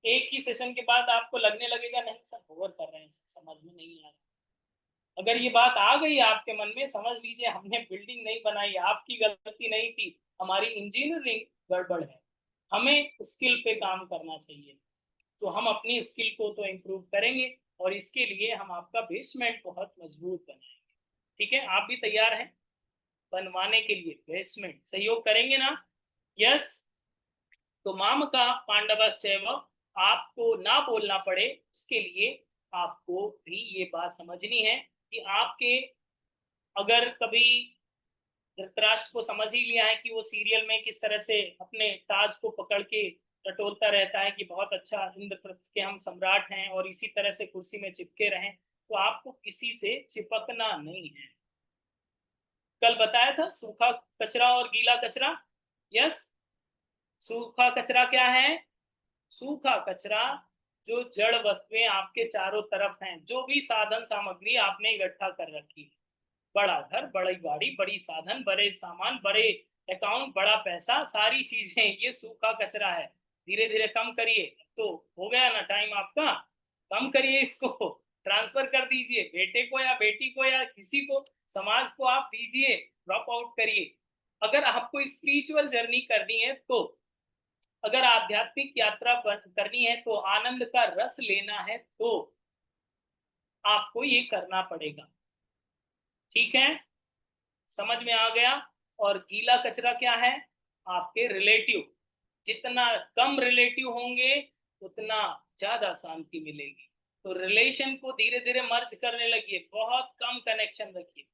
एक ही सेशन के बाद आपको लगने लगेगा, नहीं सर ओवर कर रहे हैं, समझ में नहीं आ रहा। अगर ये बात आ गई आपके मन में, समझ लीजिए हमने बिल्डिंग नहीं बनाई, आपकी गलती नहीं थी, हमारी इंजीनियरिंग गड़बड़ है। हमें स्किल पे काम करना चाहिए, तो हम अपनी स्किल को तो इम्प्रूव करेंगे, और इसके लिए हम आपका बेसमेंट बहुत मजबूत बनाएंगे। ठीक है, आप भी तैयार हैं बनवाने के लिए बेसमेंट, सहयोग करेंगे ना? यस। तो माम का पांडवश्चैव, आपको ना बोलना पड़े उसके लिए आपको भी ये बात समझनी है कि आपके, अगर कभी धृतराष्ट्र को समझ ही लिया है कि वो सीरियल में किस तरह से अपने ताज को पकड़ के टटोलता रहता है कि बहुत अच्छा, इंद्रप्रस्थ के हम सम्राट हैं और इसी तरह से कुर्सी में चिपके रहें, तो आपको किसी से चिपकना नहीं है। कल बताया था सूखा कचरा और गीला कचरा। यस। सूखा कचरा क्या है? सूखा कचरा जो जड़ वस्तुएं आपके चारों तरफ हैं, जो भी साधन सामग्री आपने इकट्ठा कर रखी है, बड़ा घर, बड़ी गाड़ी, बड़ी साधन, बड़े सामान, बड़े अकाउंट, बड़ा पैसा, सारी चीजें, ये सूखा कचरा है। धीरे धीरे कम करिए, तो हो गया ना टाइम आपका, कम करिए इसको, ट्रांसफर कर दीजिए बेटे को या बेटी को या किसी को, समाज को आप दीजिए, ड्रॉप आउट करिए। अगर आपको स्पिरिचुअल जर्नी करनी है, तो अगर आध्यात्मिक यात्रा करनी है, तो आनंद का रस लेना है, तो आपको ये करना पड़ेगा। ठीक है, समझ में आ गया? और गीला कचरा क्या है? आपके रिलेटिव, जितना कम रिलेटिव होंगे उतना ज्यादा शांति मिलेगी। तो रिलेशन को धीरे धीरे मर्ज करने लगिए, बहुत कम कनेक्शन रखिए,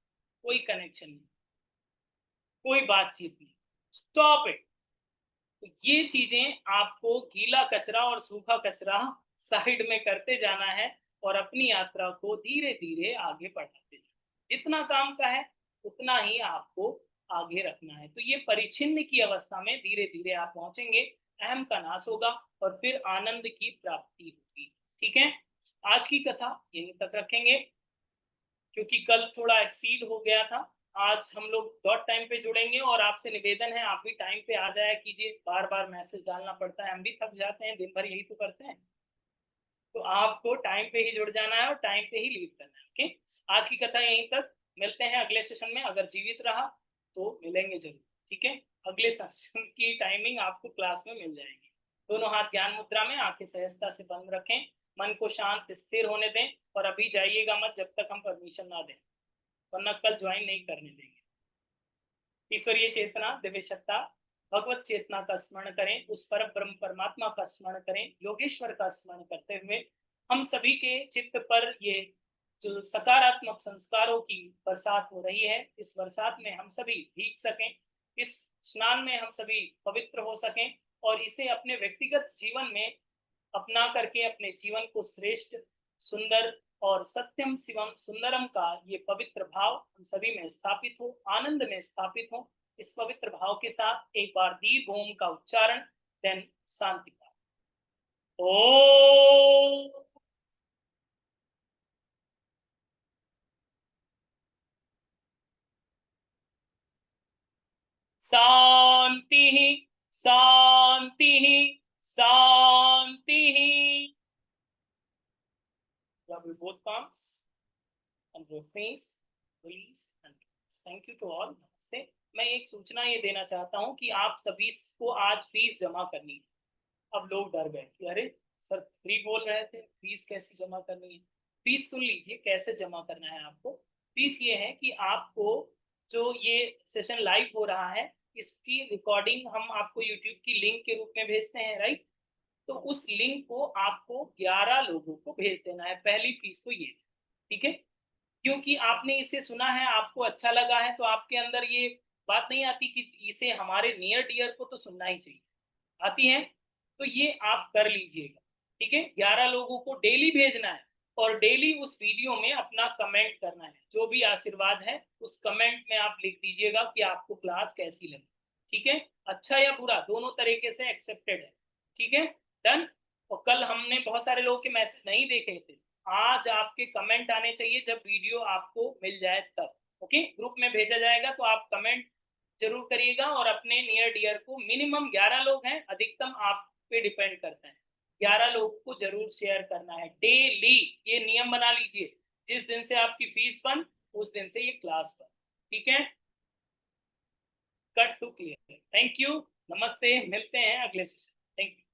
कोई कनेक्शन नहीं, कोई बातचीत नहीं, स्टॉप इट। तो ये चीजें आपको, गीला कचरा और सूखा कचरा साइड में करते जाना है, और अपनी यात्रा को धीरे धीरे आगे बढ़ाते जाना। जितना काम का है उतना ही आपको आगे रखना है। तो ये परिचिन्न की अवस्था में धीरे धीरे आप पहुंचेंगे, अहम का नाश होगा, और फिर आनंद की प्राप्ति होगी। ठीक है, आज की कथा यहीं तक रखेंगे, क्योंकि कल थोड़ा एक्सीड हो गया था। आज हम लोग डॉट टाइम पे जुड़ेंगे, और आपसे निवेदन है आप भी टाइम पे आ जाया कीजिए, बार बार मैसेज डालना पड़ता है, हम भी थक जाते हैं, दिन भर यही तो करते हैं। तो आपको टाइम पे ही जुड़ जाना है और टाइम पे ही लीव करना है। ओके, आज की कथा यहीं तक, मिलते हैं अगले सेशन में, अगर जीवित रहा तो मिलेंगे जरूर। ठीक है, अगले सेशन की टाइमिंग आपको क्लास में मिल जाएगी। दोनों हाथ ज्ञान मुद्रा में, आंखें सहजता से बंद रखें, मन को शांत स्थिर होने दें, और अभी जाइएगा मत जब तक हम परमिशन ना दें, वरना कल ज्वाइन नहीं करने देंगे। ईश्वरीय चेतना, दिव्य सत्ता, भगवत चेतना का स्मरण करें, उस पर ब्रह्म परमात्मा का स्मरण करें, योगेश्वर का स्मरण करते हुए हम सभी के चित्त पर ये जो सकारात्मक संस्कारों की बरसात हो रही है, इस बरसात में हम सभी भीग सकें, इस स्नान में हम सभी पवित्र हो सकें, और इसे अपने व्यक्तिगत जीवन में अपना करके अपने जीवन को श्रेष्ठ, सुंदर और सत्यम शिवम सुंदरम का ये पवित्र भाव हम सभी में स्थापित हो, आनंद में स्थापित हो। इस पवित्र भाव के साथ एक बार दीप ओम का उच्चारण, देन शांति का ओ। शांति शांति शांति। Rub your both palms and your face, release and release. Thank you to all. नमस्ते। मैं एक सूचना ये देना चाहता हूँ कि आप सभी को आज फीस जमा करनी है। अब लोग डर गए कि अरे सर फ्री बोल रहे थे, फीस कैसे जमा करनी है। फीस सुन लीजिए कैसे जमा करना है आपको। फीस ये है कि आपको जो ये सेशन लाइव हो रहा है इसकी रिकॉर्डिंग हम आपको यूट्यूब की लिंक के रूप में भेजते हैं, राइट। तो उस लिंक को आपको 11 लोगों को भेज देना है। पहली फीस तो ये, ठीक है। क्योंकि आपने इसे सुना है, आपको अच्छा लगा है, तो आपके अंदर ये बात नहीं आती कि इसे हमारे नियर डियर को तो सुनना ही चाहिए, आती है। तो ये आप कर लीजिएगा, ठीक है। 11 लोगों को डेली भेजना है और डेली उस वीडियो में अपना कमेंट करना है। जो भी आशीर्वाद है उस कमेंट में आप लिख दीजिएगा कि आपको क्लास कैसी लगी, ठीक है। अच्छा या बुरा दोनों तरीके से एक्सेप्टेड है, ठीक है। डन। और कल हमने बहुत सारे लोगों के मैसेज नहीं देखे थे, आज आपके कमेंट आने चाहिए जब वीडियो आपको मिल जाए तब। ओके, ग्रुप में भेजा जाएगा तो आप कमेंट जरूर करिएगा और अपने नियर डियर को, मिनिमम 11 लोग हैं, अधिकतम आप पे डिपेंड करता है, 11 लोग को जरूर शेयर करना है डेली। ये नियम बना लीजिए, जिस दिन से आपकी फीस बंद उस दिन से ये क्लास बंद, ठीक है। Cut to clear. Thank you, नमस्ते, मिलते हैं अगले सेशन। Thank you.